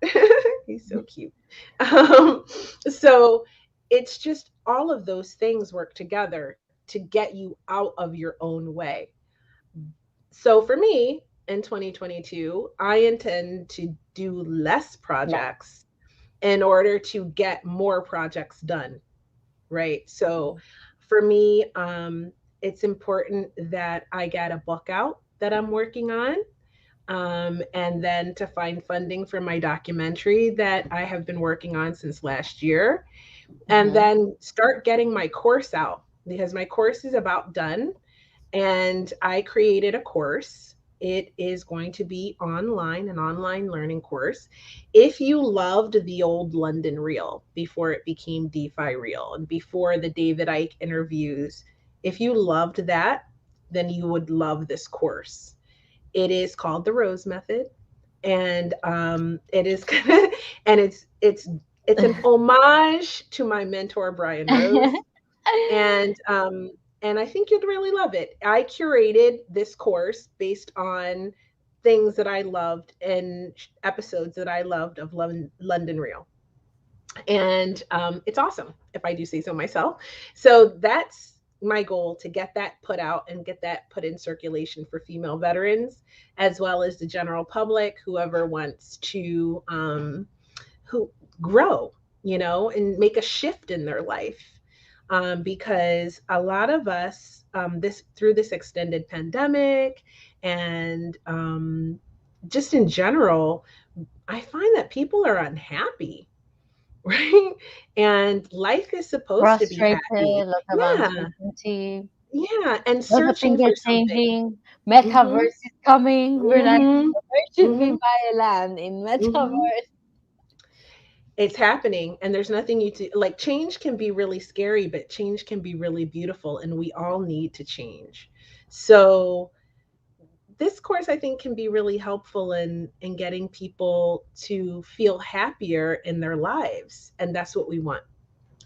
He's so cute. Um, so it's just all of those things work together to get you out of your own way. So for me in 2022, I intend to do less Yeah. projects in order to get more projects done, right? So for me, it's important that I get a book out that I'm working on, and then to find funding for my documentary that I have been working on since last year, and Mm-hmm. then start getting my course out because my course is about done. And I created a course. It is going to be online, an online learning course. If you loved the old London Reel before it became DeFi Reel and before the David Icke interviews, if you loved that, then you would love this course. It is called the Rose Method, and it is and it's an homage to my mentor Brian Rose, and I think you'd really love it. I curated this course based on things that I loved and episodes that I loved of London Real, and it's awesome if I do say so myself. So that's my goal, to get that put out and get that put in circulation for female veterans as well as the general public, whoever wants to who grow, and make a shift in their life. because a lot of us, this through this extended pandemic and just in general, I find that people are unhappy, right? And life is supposed to be Frustrated, happy. lots of Yeah, uncertainty, yeah, and lots of searching things for are something. changing. Hmm. Metaverse is coming. We're like, Hmm. where should we Hmm. buy a land in Hmm. Metaverse? It's happening, and there's nothing you to like. Change can be really scary, but change can be really beautiful, and we all need to change. So this course, I think, can be really helpful in getting people to feel happier in their lives, and that's what we want.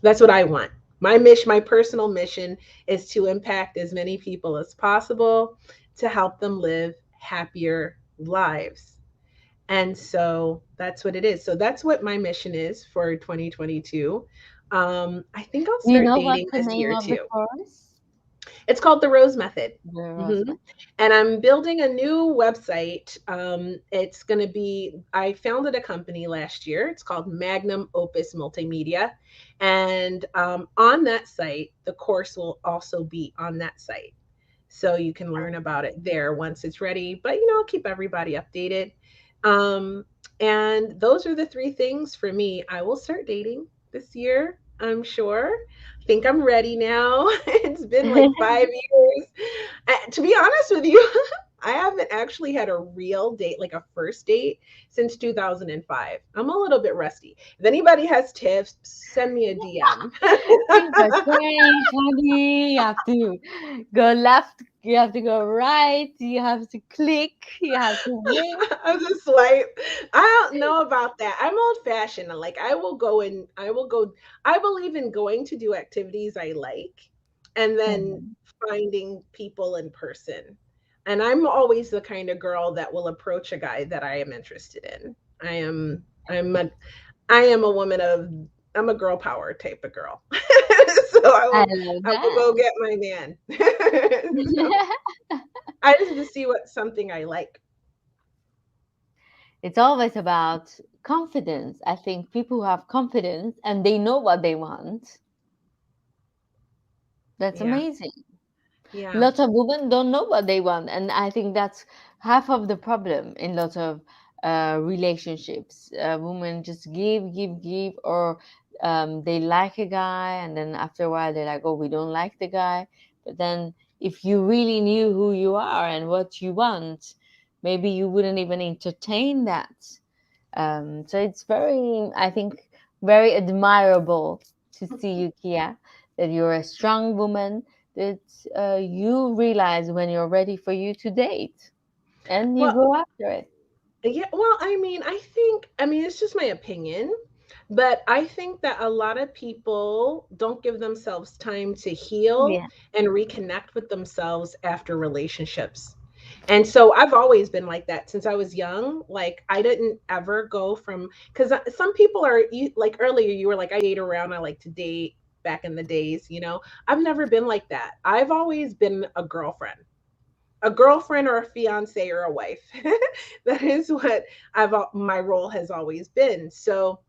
That's what I want. My personal mission is to impact as many people as possible to help them live happier lives. And so that's what it is. So that's what my mission is for 2022. I think I'll Do you start know dating what's the this name year of the too. course? It's called the Rose Method. The Rose Hmm. Method. And I'm building a new website. It's going to be, I founded a company last year. It's called Magnum Opus Multimedia. And on that site, the course will also be on that site. So you can learn about it there once it's ready. But, I'll keep everybody updated. Um, and those are the three things for me. I will start dating this year, I'm sure. I think I'm ready now. It's been like 5 years. To be honest with you, I haven't actually had a real date, like a first date, since 2005. I'm a little bit rusty. If anybody has tips, send me a DM. Things are changed, honey. You have to go left, you have to go right, you have to click, you have to wait. I'm just swipe. I don't know about that. I'm old fashioned. Like I believe in going to do activities I like and then Mhm. finding people in person. And I'm always the kind of girl that will approach a guy that I am interested in. I'm a I am a woman of I'm a girl power type of girl. So I love I will go that. get my man. So I just to see what something I like. It's always about confidence. I think people who have confidence and they know what they want, that's Yeah. amazing. Yeah. Lots of women don't know what they want, and I think that's half of the problem in lots of relationships. Women just give, or they like a guy, and then after a while they're like, oh, we don't like the guy. But then if you really knew who you are and what you want, maybe you wouldn't even entertain that. So it's very, I think, very admirable to see you, Kia, that you're a strong woman, that you realize when you're ready for you to date and you Well, go after it. yeah, well, I mean, it's just my opinion, but I think that a lot of people don't give themselves time to heal Yeah. and reconnect with themselves after relationships. And so I've always been like that since I was young. Like I didn't ever go from because some people are like earlier you were like I date around, I like to date back in the days. I've never been like that. I've always been a girlfriend or a fiance or a wife. That is what my role has always been. So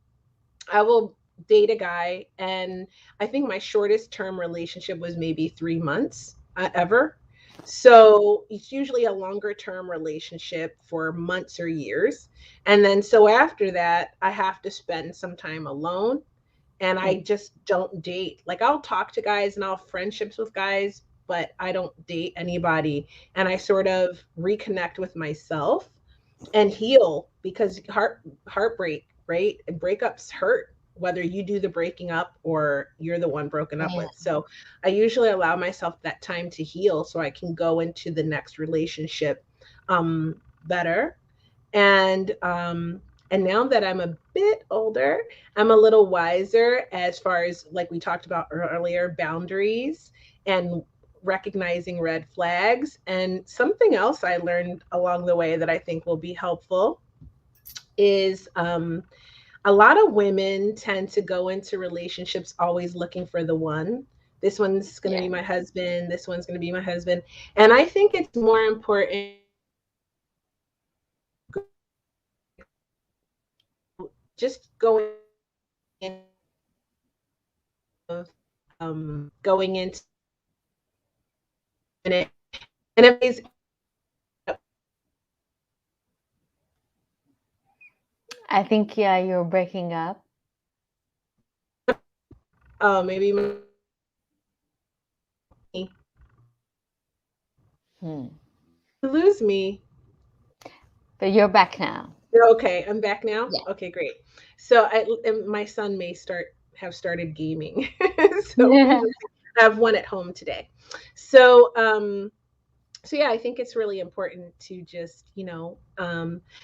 I will date a guy, and I think my shortest term relationship was maybe 3 months ever. So it's usually a longer term relationship for months or years. And then so after that, I have to spend some time alone and I Mm. just don't date. Like I'll talk to guys and I'll have friendships with guys, but I don't date anybody. And I sort of reconnect with myself and heal because heartbreak, right? Breakups hurt whether you do the breaking up or you're the one broken up Yeah. with. So I usually allow myself that time to heal so I can go into the next relationship better and now that I'm a bit older, I'm a little wiser as far as like we talked about earlier, boundaries and recognizing red flags. And something else I learned along the way that I think will be helpful is a lot of women tend to go into relationships always looking for the one. This one's going to Yeah. be my husband. This one's going to be my husband. And I think it's more important just going in of going into it. And everybody's I think, yeah, you're breaking up. maybe Hmm. you lose me. But you're back now. Okay, I'm back now. Yeah. Okay, great. So and my son may have started gaming, so we just have one at home today. So so yeah, I think it's really important to just,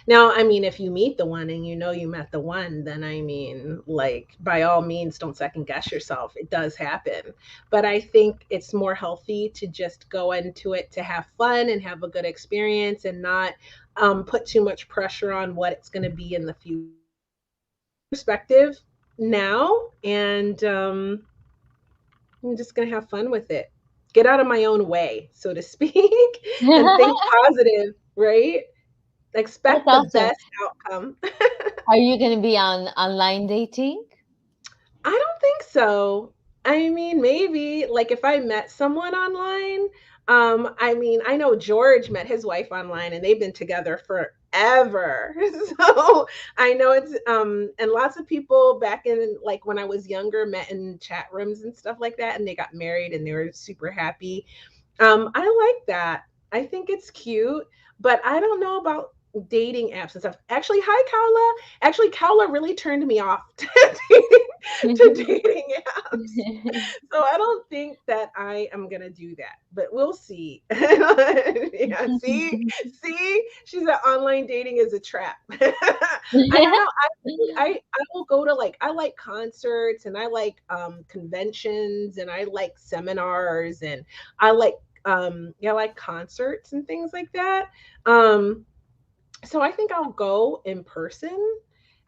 now, I mean, if you meet the one and you know you met the one, then I mean, like, by all means, don't second guess yourself. It does happen. But I think it's more healthy to just go into it to have fun and have a good experience and not put too much pressure on what it's going to be in the future perspective now. And I'm just going to have fun with it. Get out of my own way, so to speak, and think positive, right? That's Expect the awesome. best outcome. Are you going to be on online dating? I don't think so. I mean, maybe like if I met someone online, I mean, I know George met his wife online and they've been together forever. So I know it's and lots of people back in like when I was younger met in chat rooms and stuff like that and they got married and they were super happy. I like that. I think it's cute, but I don't know about dating apps and stuff. Actually, hi Kaula. Actually, Kaula really turned me off to dating apps. So I don't think that I am gonna do that, but we'll see. Yeah, she said online dating is a trap. I don't know. I will go to like I like concerts and I like conventions and I like seminars and I like yeah, I like concerts and things like that. Um so I think I'll go in person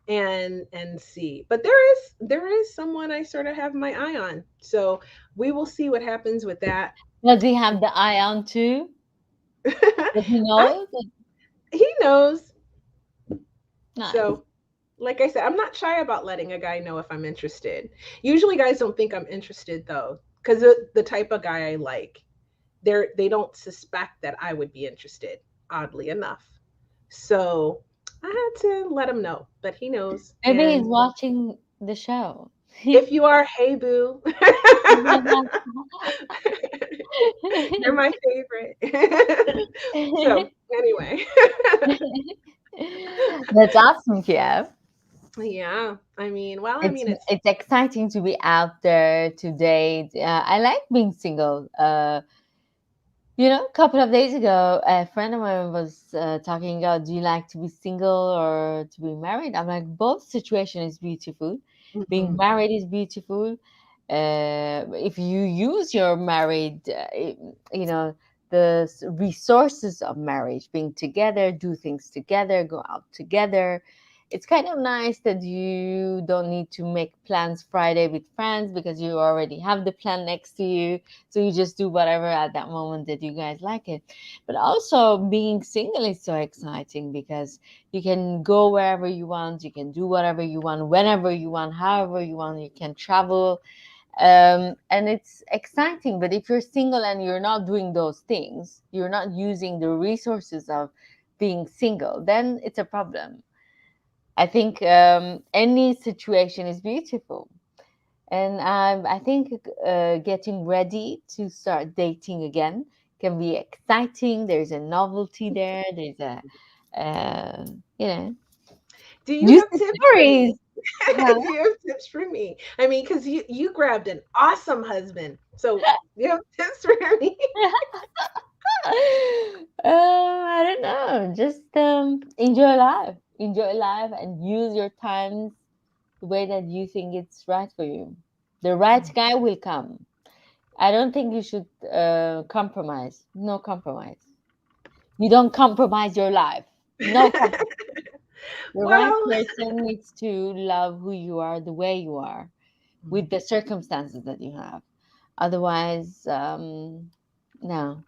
and see. But there is someone I sort of have my eye on. So we will see what happens with that. Does he have the eye on too? Does he I know? he knows. Nice. So like I said, I'm not shy about letting a guy know if I'm interested. Usually guys don't think I'm interested though, because the type of guy I like, they don't suspect that I would be interested, oddly enough. So I had to let him know, but he knows. Maybe he's And watching the show. if you are, hey boo, you're my favorite. So anyway, That's awesome, Kiev. yeah. I mean, well, I It's mean, it's it's exciting to be out there to date. I like being single. A couple of days ago, a friend of mine was talking about, do you like to be single or to be married? I'm like, both situation is beautiful. Being mhm. married is beautiful. If you use your married, the resources of marriage, being together, do things together, go out together. It's kind of nice that you don't need to make plans Friday with friends because you already have the plan next to you, so you just do whatever at that moment that you guys like it. But also being single is so exciting because you can go wherever you want, you can do whatever you want, whenever you want, however you want, you can travel. And it's exciting. But if you're single and you're not doing those things, you're not using the resources of being single, then it's a problem. I think any situation is beautiful. And I think getting ready to start dating again can be exciting. There's a novelty there. There's uh, you know, Do you juicy have tips for stories. me? Huh? Do you have tips for me? I mean, because you grabbed an awesome husband, so you have tips for me. I don't know. Just enjoy life. Enjoy life and use your times the way that you think it's right for you. The right guy will come. I don't think you should compromise. No compromise. You don't compromise your life. No compromise. The right Well, person needs to love who you are the way you are with the circumstances that you have. Otherwise, no,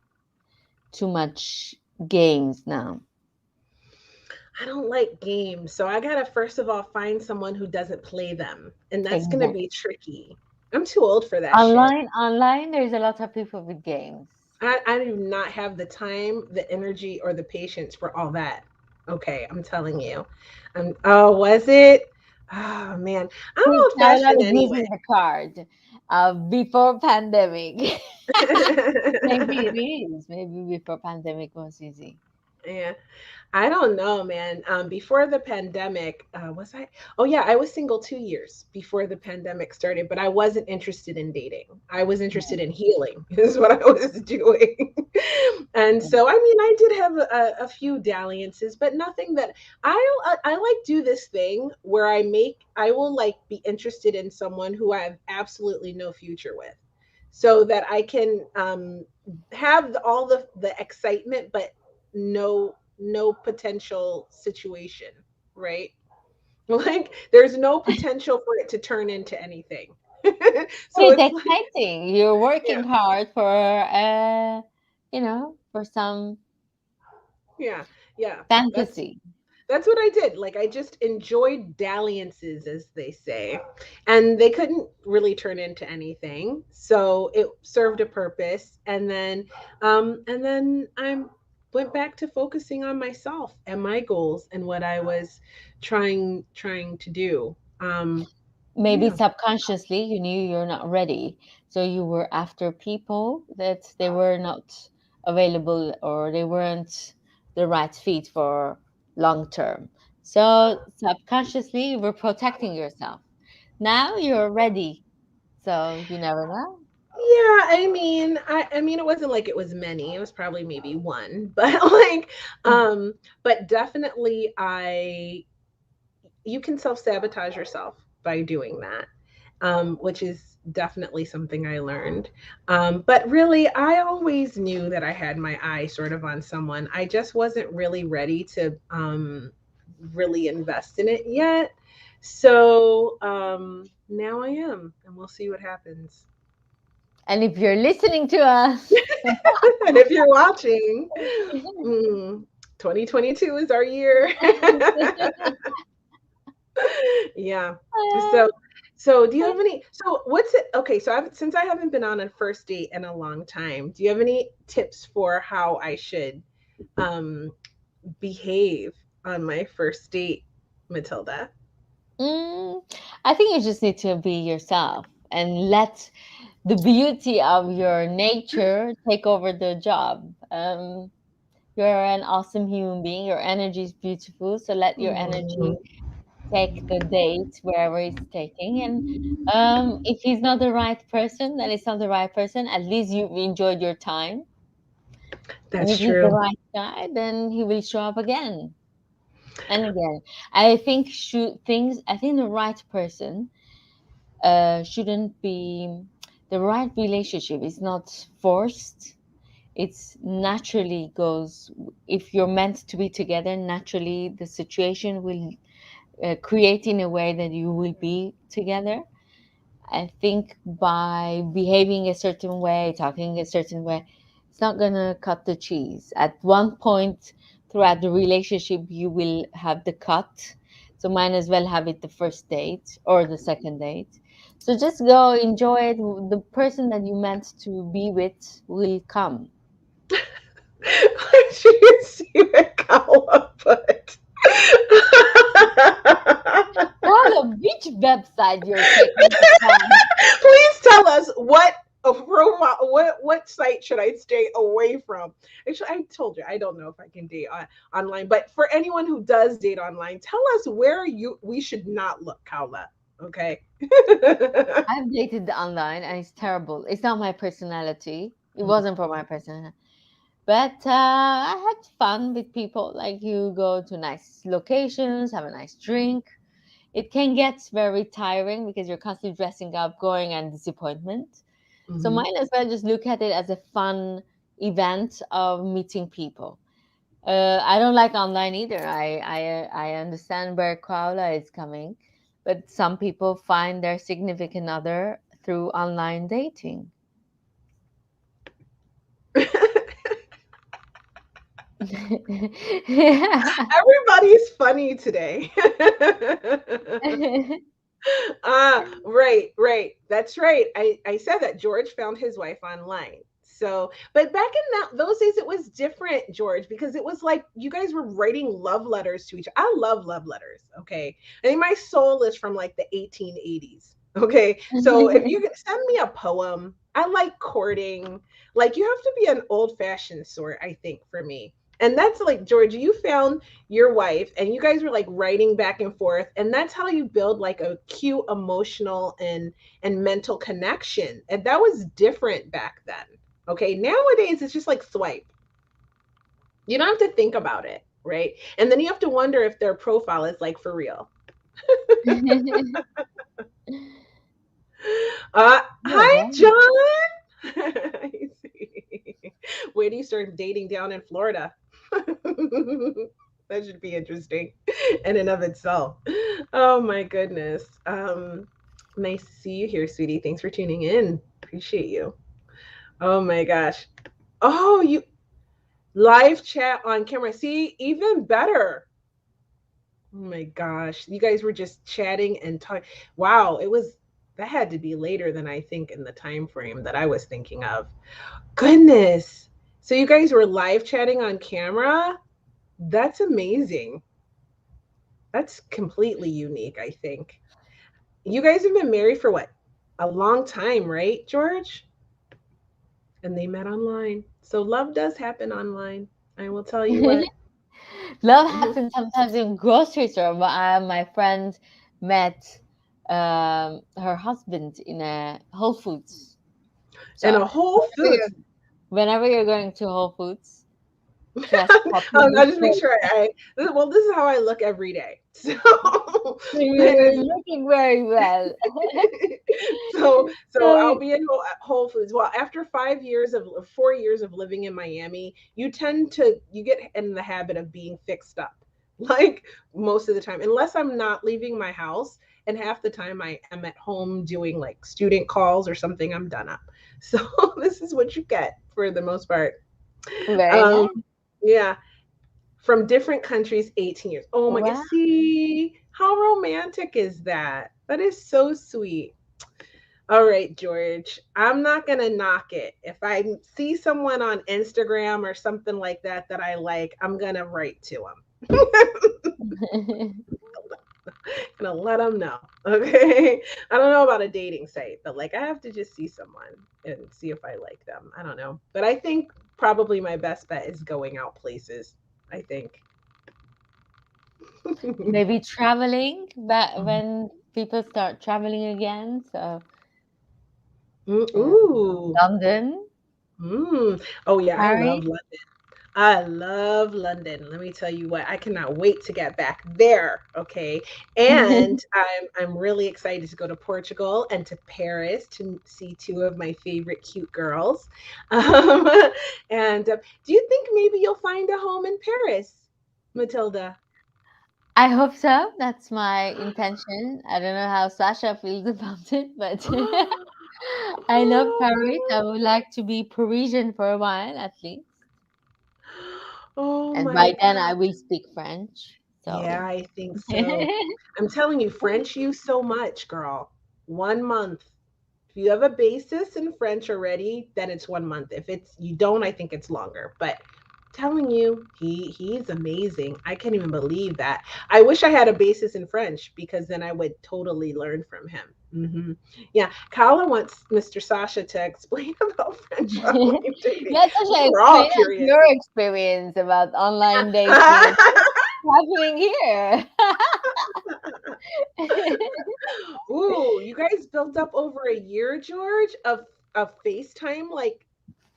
too much games now. I don't like games, so I gotta first of all find someone who doesn't play them, and that's gonna Exactly. be tricky. I'm too old for that shit. Online, there's a lot of people with games. I do not have the time, the energy, or the patience for all that. Okay, I'm telling you. Oh, was it? Oh man, I'm See, old Paula fashioned is anyway. using the card before pandemic. Maybe it is. Maybe before pandemic was easy. Yeah. I don't know, man. Before the pandemic, was I? Oh, yeah, I was single 2 years before the pandemic started, but I wasn't interested in dating. I was interested in healing, is what I was doing. And so, I mean, I did have a few dalliances, but nothing that I like do this thing where I will like be interested in someone who I have absolutely no future with, so that I can have all the excitement, but no potential situation, right? Like there's no potential for it to turn into anything. So It's it's like, exciting. You're yeah, working hard for, for some yeah, yeah. That's fantasy. that's what I did. Like I just enjoyed dalliances, as they say, and they couldn't really turn into anything. So it served a purpose, and then I went back to focusing on myself and my goals and what I was trying to do. Maybe Yeah, subconsciously you knew you're not ready. So you were after people that they were not available or they weren't the right fit for long term. So subconsciously you were protecting yourself. Now you're ready. So you never know. yeah. I mean, it wasn't like it was many. It was probably maybe one, but like, but definitely, I you can self sabotage yourself by doing that, which is definitely something I learned. But really, I always knew that I had my eye sort of on someone. I just wasn't really ready to really invest in it yet. So now I am, and we'll see what happens. And if you're listening to us, And if you're watching, mm, 2022 is our year. Yeah. So do you have any what's it okay, so since I haven't been on a first date in a long time, do you have any tips for how I should um behave on my first date, Matilda? Mm, I think you just need to be yourself and let the beauty of your nature take over the job. You're an awesome human being. Your energy is beautiful. So let your energy Mhm. take the date wherever it's taking. And if he's not the right person, then it's not the right person. At least you enjoyed your time. And That's if he's the true. right guy, then he will show up again and again. I think the right person shouldn't be the right relationship is not forced. It's naturally goes if you're meant to be together, naturally the situation will create in a way that you will be together. I think by behaving a certain way, talking a certain way, it's not gonna cut the cheese. At one point throughout the relationship, you will have the cut. So might as well have it the first date or the second date. So just go enjoy it. The person that you meant to be with will come. Did you see what Kala put? Paula, which website you're checking it from? Please tell us what site should I stay away from? Actually, I told you I don't know if I can date online, but for anyone who does date online, tell us where you we should not look, Kaula. Okay. I've dated online and it's terrible. It's not my personality. It wasn't for my personality. But I had fun with people. Like you go to nice locations, have a nice drink. It can get very tiring because you're constantly dressing up, going and disappointment. So Mhm. might as well just look at it as a fun event of meeting people. I don't like online either. I understand where Koala is coming, but some people find their significant other through online dating. Yeah. Everybody's funny today. Right, right. That's right. I said that George found his wife online. So, but back in those days, it was different, George, because it was like you guys were writing love letters to each other. I love love letters. Okay. I think my soul is from like the 1880s. Okay. So if you could send me a poem, I like courting. Like you have to be an old fashioned sort, I think, for me. And that's like, George, you found your wife and you guys were like writing back and forth, and that's how you build like a cute emotional and mental connection, and that was different back then. Okay, nowadays it's just like swipe. You don't have to think about it, right? And then you have to wonder if their profile is like for real. Oh, Hi, right. John. I see. Where do you start dating down in Florida? That should be interesting in and of itself. Oh my goodness. Nice to see you here, sweetie. Thanks for tuning in. Appreciate you. Oh my gosh. Oh, you live chat on camera. See, even better. Oh my gosh. You guys were just chatting and talking. Wow, it was that had to be later than I think in the time frame that I was thinking of. Goodness. So you guys were live chatting on camera? That's amazing. That's completely unique, I think. You guys have been married for what? A long time, right, George? And they met online. So love does happen online. I will tell you what. Love happens sometimes in grocery store. My friend met her husband in a Whole Foods. So And a Whole whenever Foods. whenever you're going to Whole Foods, just pop in I this just make way. sure well, this is how I look every day. So and You're if looking very well. so So I'll be in Whole Foods. Well, after 5 years of 4 years of living in Miami, you get in the habit of being fixed up, like most of the time, unless I'm not leaving my house. And half the time I am at home doing like student calls or something. I'm done up. So this is what you get for the most part. very Um, nice. yeah, from different countries, 18 years. Oh my God, Wow. see how romantic is that? That is so sweet. All right, George, I'm not going to knock it. If I see someone on Instagram or something like that I like, I'm going to write to them. Gonna let them know. Okay. I don't know about a dating site, but like I have to just see someone and see if I like them. I don't know. But I think probably my best bet is going out places. I think. Maybe traveling, but when people start traveling again, so uh, Ooh. London, Mm. Oh yeah, I Paris. love London. I love London. Let me tell you what, I cannot wait to get back there. Okay. And I'm really excited to go to Portugal and to Paris to see two of my favorite cute girls. Um, and do you think maybe you'll find a home in Paris, Matilda? I hope so. That's my intention. I don't know how Sasha feels about it, but I love Paris. I would like to be Parisian for a while at least. Oh And my by then God. I will speak French. Yeah, So I think so. I'm telling you, French use so much, girl. 1 month. If you have a basis in French already, then it's 1 month. If it's you don't, I think it's longer. But telling you, he's amazing. I can't even believe that. I wish I had a basis in French because then I would totally learn from him. Yeah, Kala wants Mr. Sasha to explain about French online dating. Yes, Sasha, We're all explain us curious. your experience about online dating. What's happening here? Ooh, you guys built up over a year, George, of FaceTime, like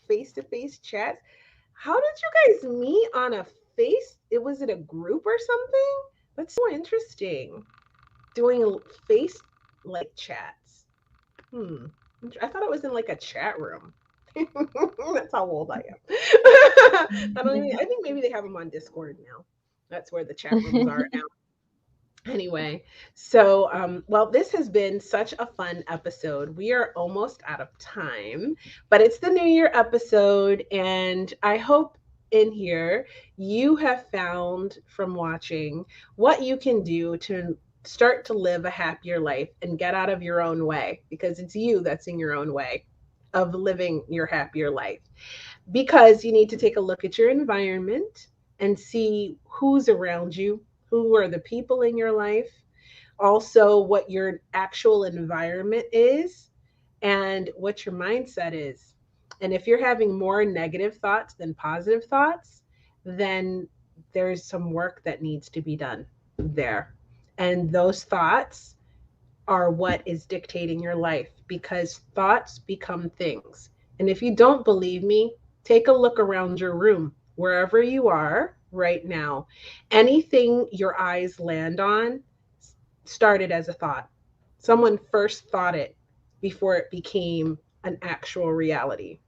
face to face chats. How did you guys meet on a face? It was it a group or something? That's so interesting. Doing face like chats. Hmm. I thought it was in like a chat room. That's how old I am. I don't even. I think maybe they have them on Discord now. That's where the chat rooms are now. Anyway, so well, this has been such a fun episode. We are almost out of time, but it's the New Year episode, and I hope in here you have found from watching what you can do to start to live a happier life and get out of your own way, because it's you that's in your own way of living your happier life. Because you need to take a look at your environment and see who's around you, who are the people in your life, also what your actual environment is, and what your mindset is. And if you're having more negative thoughts than positive thoughts, then there's some work that needs to be done there. And those thoughts are what is dictating your life, because thoughts become things. And if you don't believe me, take a look around your room, wherever you are right now. Anything your eyes land on started as a thought. Someone first thought it before it became an actual reality.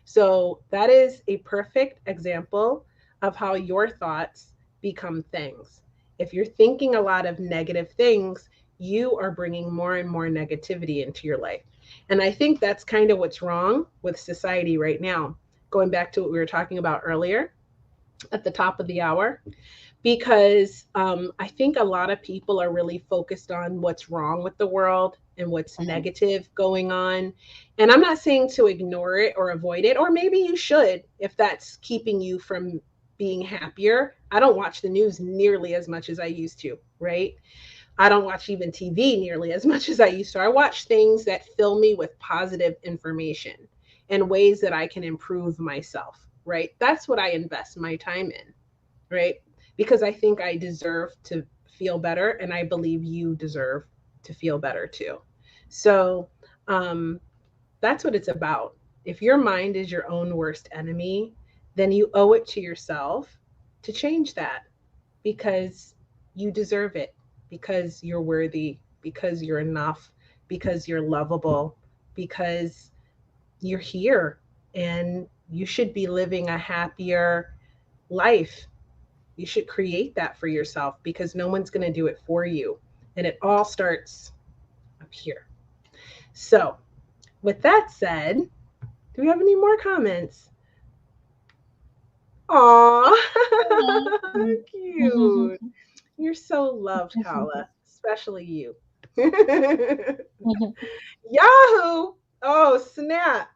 So that is a perfect example of how your thoughts become things. If you're thinking a lot of negative things, you are bringing more and more negativity into your life. And I think that's kind of what's wrong with society right now. Going back to what we were talking about earlier at the top of the hour, because I think a lot of people are really focused on what's wrong with the world and what's Mhm. negative going on. And I'm not saying to ignore it or avoid it, or maybe you should if that's keeping you from being happier. I don't watch the news nearly as much as I used to, right? I don't watch even TV nearly as much as I used to. I watch things that fill me with positive information and ways that I can improve myself, right? That's what I invest my time in, right? Because I think I deserve to feel better, and I believe you deserve to feel better too. So um, that's what it's about. If your mind is your own worst enemy, then you owe it to yourself to change that, because you deserve it, because you're worthy, because you're enough, because you're lovable, because you're here, and you should be living a happier life. You should create that for yourself, because no one's going to do it for you. And it all starts up here. So, with that said, do we have any more comments? Aw, Mhm. cute. You're so loved, Kala, especially you. Yahoo! Oh, snap.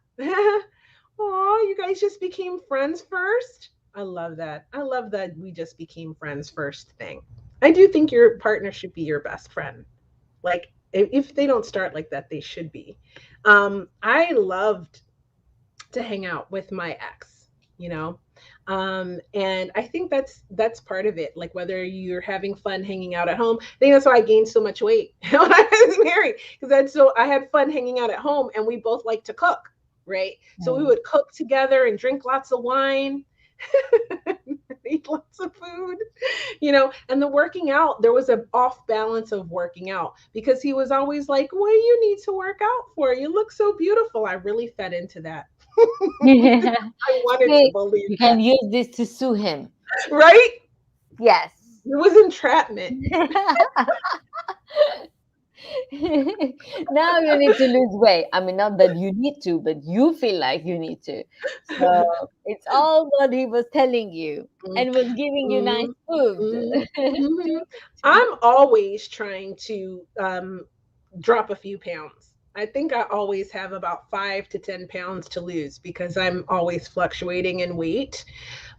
Oh, you guys just became friends first? I love that. I love that we just became friends first thing. I do think your partner should be your best friend. Like, if they don't start like that, they should be. I loved to hang out with my ex, you know. And I think that's part of it. Like, whether you're having fun hanging out at home, I think that's why I gained so much weight when I was married, because I had fun hanging out at home, and we both like to cook, right? So we Mhm. would cook together and drink lots of wine, eat lots of food, and the working out, there was an off balance of working out, because he was always like, what do you need to work out for? You look so beautiful. I really fed into that. I wanted to See, believe you that, can use this to sue him. right? Yes. It was entrapment. Now you need to lose weight. I mean, not that you need to, but you feel like you need to. So it's all what he was telling you Mm, and was giving you nice mm, food. mm, mhm. Doing it too. I'm always trying to drop a few pounds. I think I always have about 5 to 10 pounds to lose, because I'm always fluctuating in weight.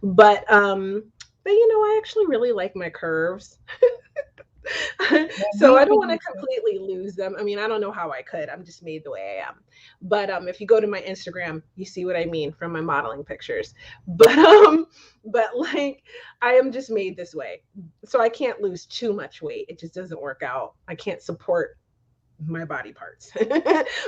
But I actually really like my curves. When So you I don't want to finish it. completely lose them. I mean, I don't know how I could. I'm just made the way I am. But if you go to my Instagram, you see what I mean from my modeling pictures. But like, I am just made this way. So I can't lose too much weight. It just doesn't work out. I can't support my body parts.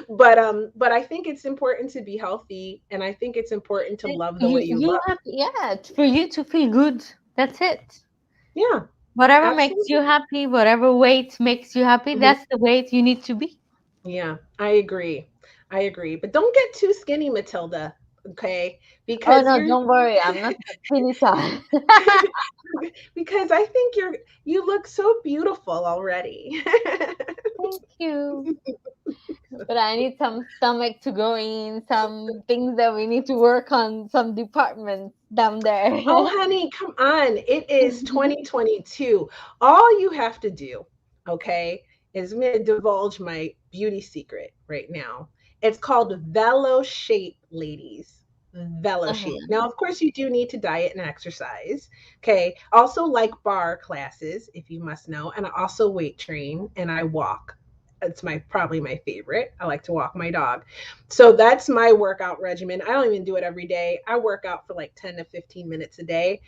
But I think it's important to be healthy, and I think it's important to love the way you You look. have, yeah, for you to feel good. That's it. Yeah, Whatever makes you absolutely. happy, whatever weight makes you happy, Mhm. that's the weight you need to be. Yeah, I agree. I agree. But don't get too skinny, Matilda. Okay, Oh because no, you're don't worry, I'm not a skinny type. because I think you look so beautiful already. Thank you. But I need some stomach to go in, some things that we need to work on, some departments down there. Oh, honey, come on. It is 2022. All you have to do, okay, is I'm going to divulge my beauty secret right now. It's called Velo Shape, ladies. Velo Shape. Uh-huh. Now, of course, you do need to diet and exercise. Okay. Also, like bar classes, if you must know, and I also weight train and I walk. It's my probably my favorite. I like to walk my dog. So that's my workout regimen. I don't even do it every day. I work out for like 10 to 15 minutes a day.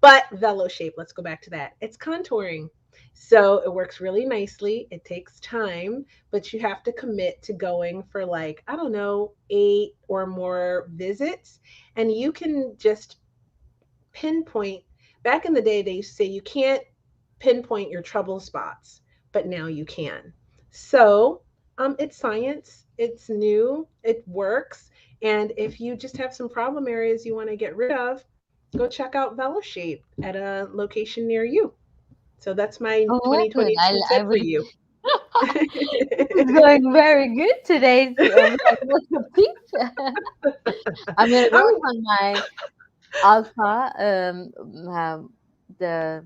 But Velo Shape, let's go back to that. It's contouring. So it works really nicely. It takes time, but you have to commit to going for like, I don't know, 8 or more visits. And you can just pinpoint. Back in the day, they used to say you can't pinpoint your trouble spots, but now you can. So it's science, it's new, it works. And if you just have some problem areas you want to get rid of, go check out VeloShape at a location near you. So that's my Oh, good. 2022 I tip for really you. It's going very good today. We have lots of tips. I'm gonna work I'm, on my alpha. The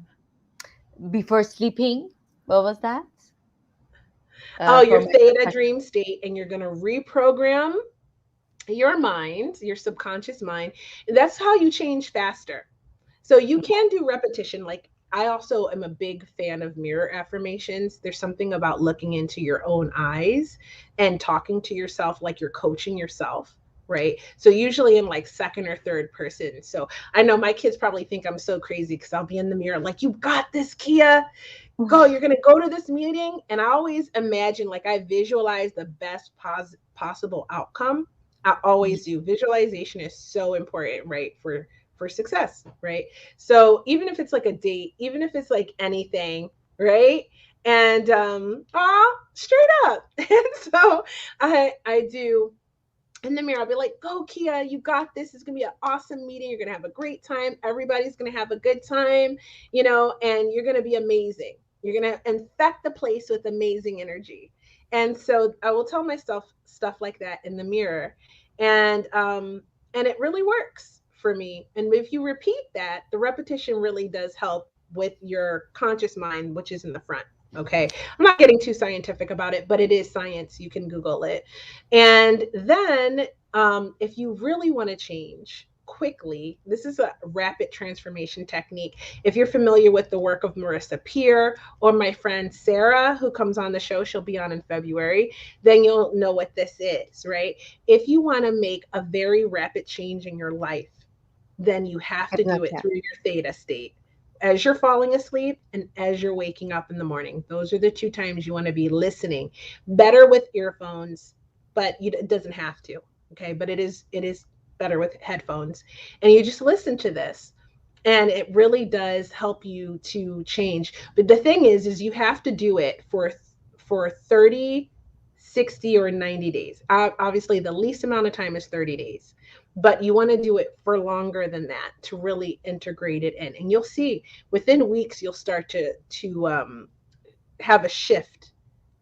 before sleeping. What was that? oh, For your my theta depression. dream state, and you're going to reprogram your mind, your subconscious mind. And that's how you change faster. So you can do repetition. Like I also am a big fan of mirror affirmations. There's something about looking into your own eyes and talking to yourself like you're coaching yourself. Right. So usually in like second or third person. So I know my kids probably think I'm so crazy because I'll be in the mirror like, you got this, Kia. Go, you're going to go to this meeting. And I always imagine, like, I visualize the best possible outcome. I always do. Visualization is so important, right? For success, right? So even if it's like a date, even if it's like anything, right? And straight up. And so I do in the mirror, I'll be like, go, Kia, you got this. It's going to be an awesome meeting. You're going to have a great time. Everybody's going to have a good time, and you're going to be amazing. You're going to infect the place with amazing energy. And so I will tell myself stuff like that in the mirror. And it really works for me. And if you repeat that, the repetition really does help with your conscious mind, which is in the front. Okay. I'm not getting too scientific about it, but it is science. You can Google it. And then, if you really want to change quickly, this is a rapid transformation technique. If you're familiar with the work of Marissa Peer or my friend Sarah, who comes on the show, she'll be on in February, then you'll know what this is, right? If you want to make a very rapid change in your life, then you have I to do it gotcha. through your theta state. As you're falling asleep and as you're waking up in the morning, those are the two times you want to be listening. Better with earphones, but it doesn't have to. Okay, but it is better with headphones, and you just listen to this, and it really does help you to change. But the thing is you have to do it for 30, 60, or 90 days. Obviously the least amount of time is 30 days, but you want to do it for longer than that to really integrate it in, and you'll see within weeks you'll start to have a shift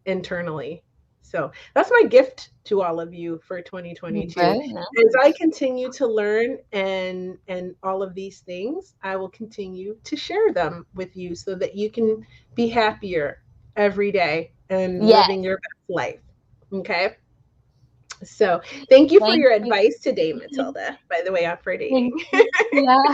internally. So that's my gift to all of you for 2022. Very As I nice. continue to learn and all of these things, I will continue to share them with you so that you can be happier every day and living Yes. your best life. Okay. So thank you for Thank your you. advice today, Matilda, by the way, on for dating. Thank you, Kia.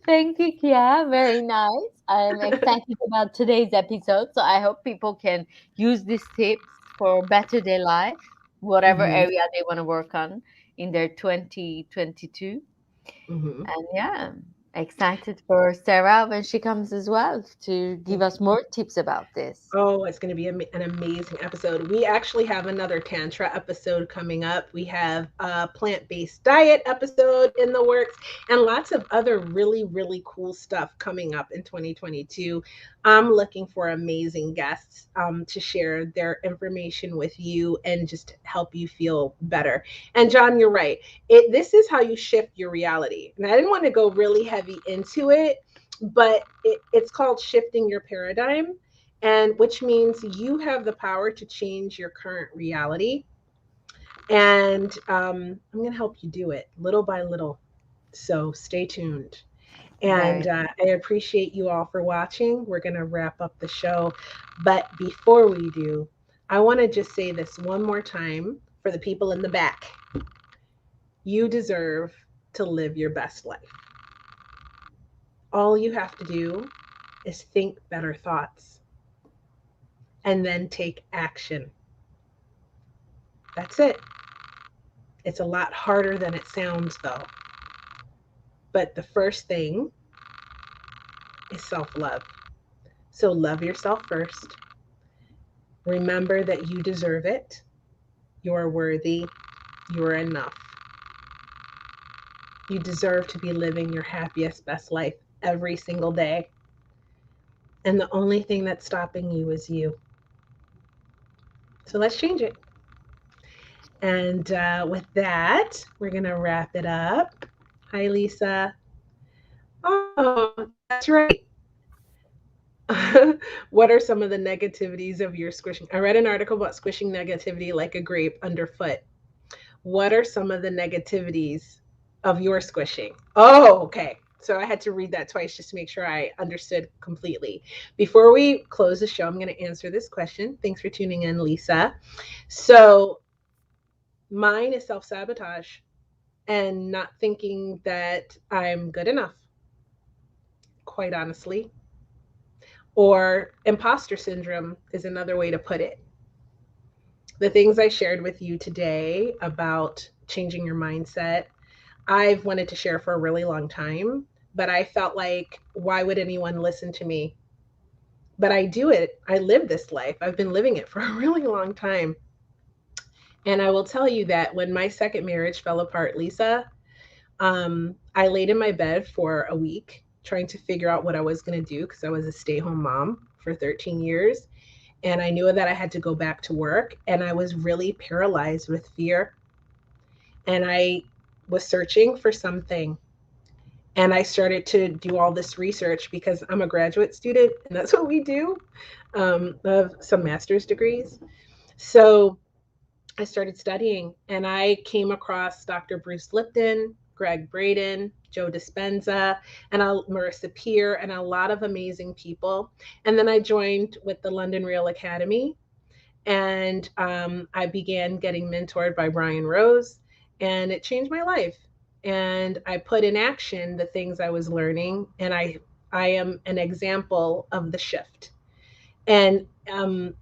Thank you, Kia. Very nice. I'm excited about today's episode. So I hope people can use these tips for better their life, whatever Hmm. area they want to work on in their 2022. Hmm. And yeah, excited for Sarah when she comes as well to give us more tips about this. Oh, it's going to be an amazing episode. We actually have another Tantra episode coming up. We have a plant based diet episode in the works and lots of other really, really cool stuff coming up in 2022. I'm looking for amazing guests to share their information with you and just help you feel better. And John, you're right. This is how you shift your reality. And I didn't want to go really heavy into it, but it's called shifting your paradigm, and which means you have the power to change your current reality. And I'm going to help you do it little by little. So stay tuned. And Right. I appreciate you all for watching. We're going to wrap up the show. But before we do, I want to just say this one more time for the people in the back. You deserve to live your best life. All you have to do is think better thoughts and then take action. That's it. It's a lot harder than it sounds, though. But the first thing is self love. So love yourself first. Remember that you deserve it. You're worthy. You're enough. You deserve to be living your happiest, best life every single day. And the only thing that's stopping you is you. So let's change it. And with that, we're going to wrap it up. Hi, Lisa. Oh, that's right. What are some of the negativities of your squishing? I read an article about squishing negativity like a grape underfoot. What are some of the negativities of your squishing? Oh, okay. So I had to read that twice just to make sure I understood completely. Before we close the show, I'm going to answer this question. Thanks for tuning in, Lisa. So mine is self sabotage and not thinking that I'm good enough, quite honestly. Or imposter syndrome is another way to put it. The things I shared with you today about changing your mindset, I've wanted to share for a really long time, but I felt like, why would anyone listen to me? But I do it. I live this life. I've been living it for a really long time. And I will tell you that when my second marriage fell apart, Lisa, I laid in my bed for a week trying to figure out what I was going to do because I was a stay home mom for 13 years. And I knew that I had to go back to work. And I was really paralyzed with fear. And I was searching for something. And I started to do all this research because I'm a graduate student, and that's what we do, of some master's degrees. So I started studying, and I came across Dr. Bruce Lipton, Greg Braden, Joe Dispenza, and Marissa Peer, and a lot of amazing people. And then I joined with the London Real Academy, and I began getting mentored by Brian Rose, and it changed my life. And I put in action the things I was learning, and I am an example of the shift. And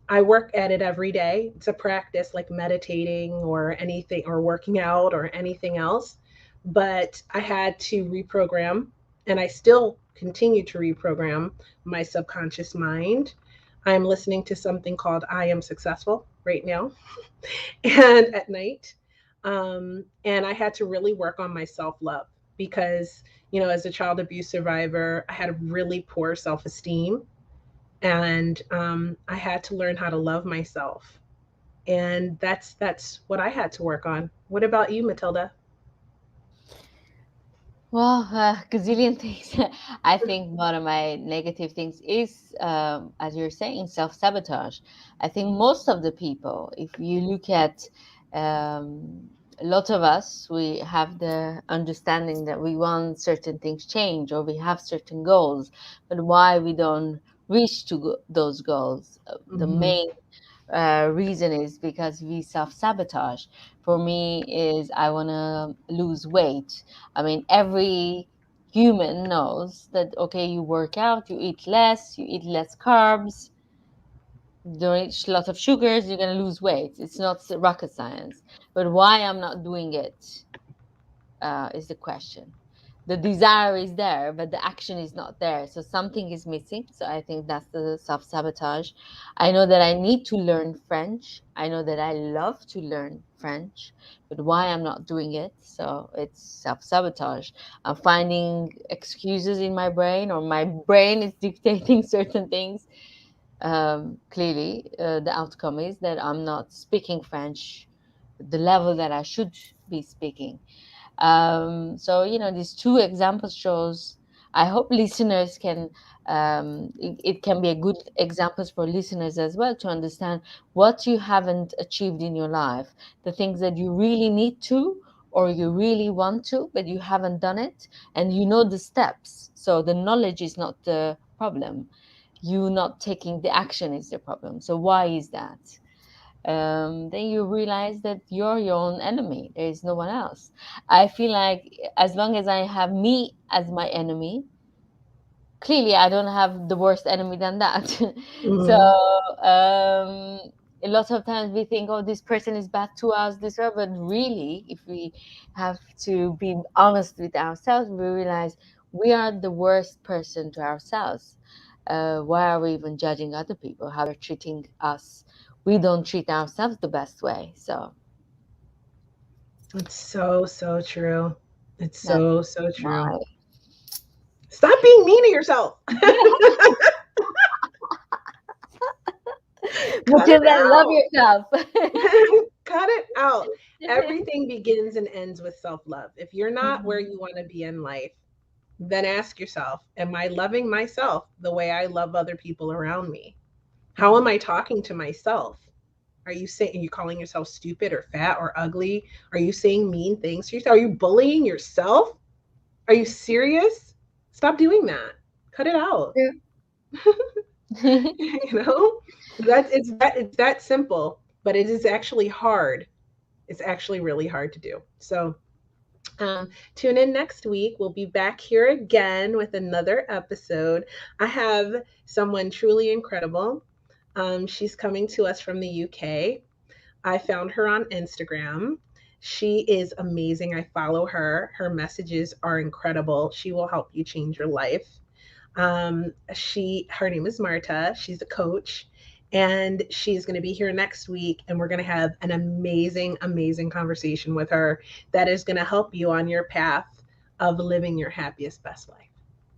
I work at it every day. It's a practice like meditating or anything, or working out or anything else. But I had to reprogram, and I still continue to reprogram my subconscious mind. I'm listening to something called I Am Successful right now and at night. And I had to really work on my self love because, as a child abuse survivor, I had a really poor self esteem, and I had to learn how to love myself. And that's what I had to work on. What about you, Matilda? Well, gazillion things. I think one of my negative things is, as you're saying, self-sabotage. I think most of the people, if you look at a lot of us, we have the understanding that we want certain things change or we have certain goals, but why we don't reach to those goals. The Mm-hmm. main reason is because we self-sabotage. For me is I want to lose weight. I mean, every human knows that, okay, you work out, you eat less carbs, you don't eat a lot of sugars, you're going to lose weight. It's not rocket science. But why I'm not doing it is the question. The desire is there, but the action is not there. So something is missing. So I think that's the self sabotage. I know that I need to learn French. I know that I love to learn French, but why I'm not doing it? So it's self sabotage. I'm finding excuses in my brain, or my brain is dictating certain things. Clearly, the outcome is that I'm not speaking French the level that I should be speaking. So these two examples shows. I hope listeners can. It can be a good examples for listeners as well to understand what you haven't achieved in your life, the things that you really need to, or you really want to, but you haven't done it, and you know the steps. So the knowledge is not the problem. You not taking the action is the problem. So why is that? Then you realize that you're your own enemy. There is no one else. I feel like as long as I have me as my enemy, clearly I don't have the worst enemy than that. So Mm. a lot of times we think, oh, this person is bad to us, this way, but really, if we have to be honest with ourselves, we realize we are the worst person to ourselves. Why are we even judging other people? How they're treating us? We don't treat ourselves the best way. So It's so, so true. It's that's so, so true. my Stop being mean to yourself. Cut it Matilda, love out. yourself. Cut it out. Everything begins and ends with self love. If you're not where Mhm. you want to be in life, then ask yourself, am I loving myself the way I love other people around me? How am Mhm. I talking to myself? Are you calling yourself stupid or fat or ugly? Are you saying mean things to yourself? Are you bullying yourself? Are you serious? Stop doing that. Cut it out. You know? It's that simple, but it is actually hard. It's actually really hard to do. So tune in next week. We'll be back here again with another episode. I have someone truly incredible. She's coming to us from the UK. I found her on Instagram. She is amazing. I follow her. Her messages are incredible. She will help you change your life. Her name is Marta. She's a coach, and she's going to be here next week, and we're going to have an amazing, amazing conversation with her that is going to help you on your path of living your happiest, best life.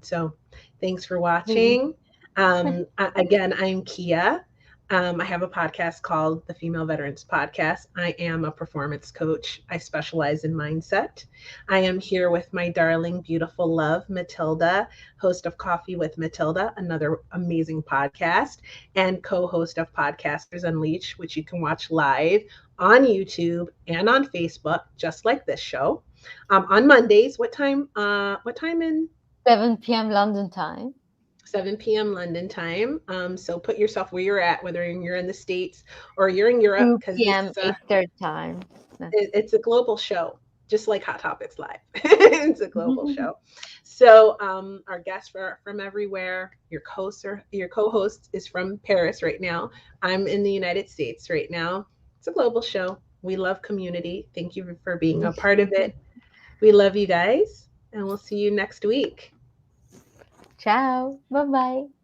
So, thanks for watching. Again, I'm Kia. I have a podcast called the Female Veterans Podcast. I am a performance coach. I specialize in mindset. I am here with my darling, beautiful love, Matilda, host of Coffee with Matilda, another amazing podcast, and co host of Podcasters Unleashed, which you can watch live on YouTube and on Facebook, just like this show. On Mondays, what time in 7 p.m. London time, 7 p.m. London time. So put yourself where you're at, whether you're in the States or you're in Europe, 2 because this p.m. is a Eastern time. That's it's a global show, just like Hot Topics Live. It's a global show. So our guests are from everywhere. Your co-host is from Paris right now. I'm in the United States right now. It's a global show. We love community. Thank you for being a part of it. We love you guys, and we'll see you next week. Ciao. Bye bye.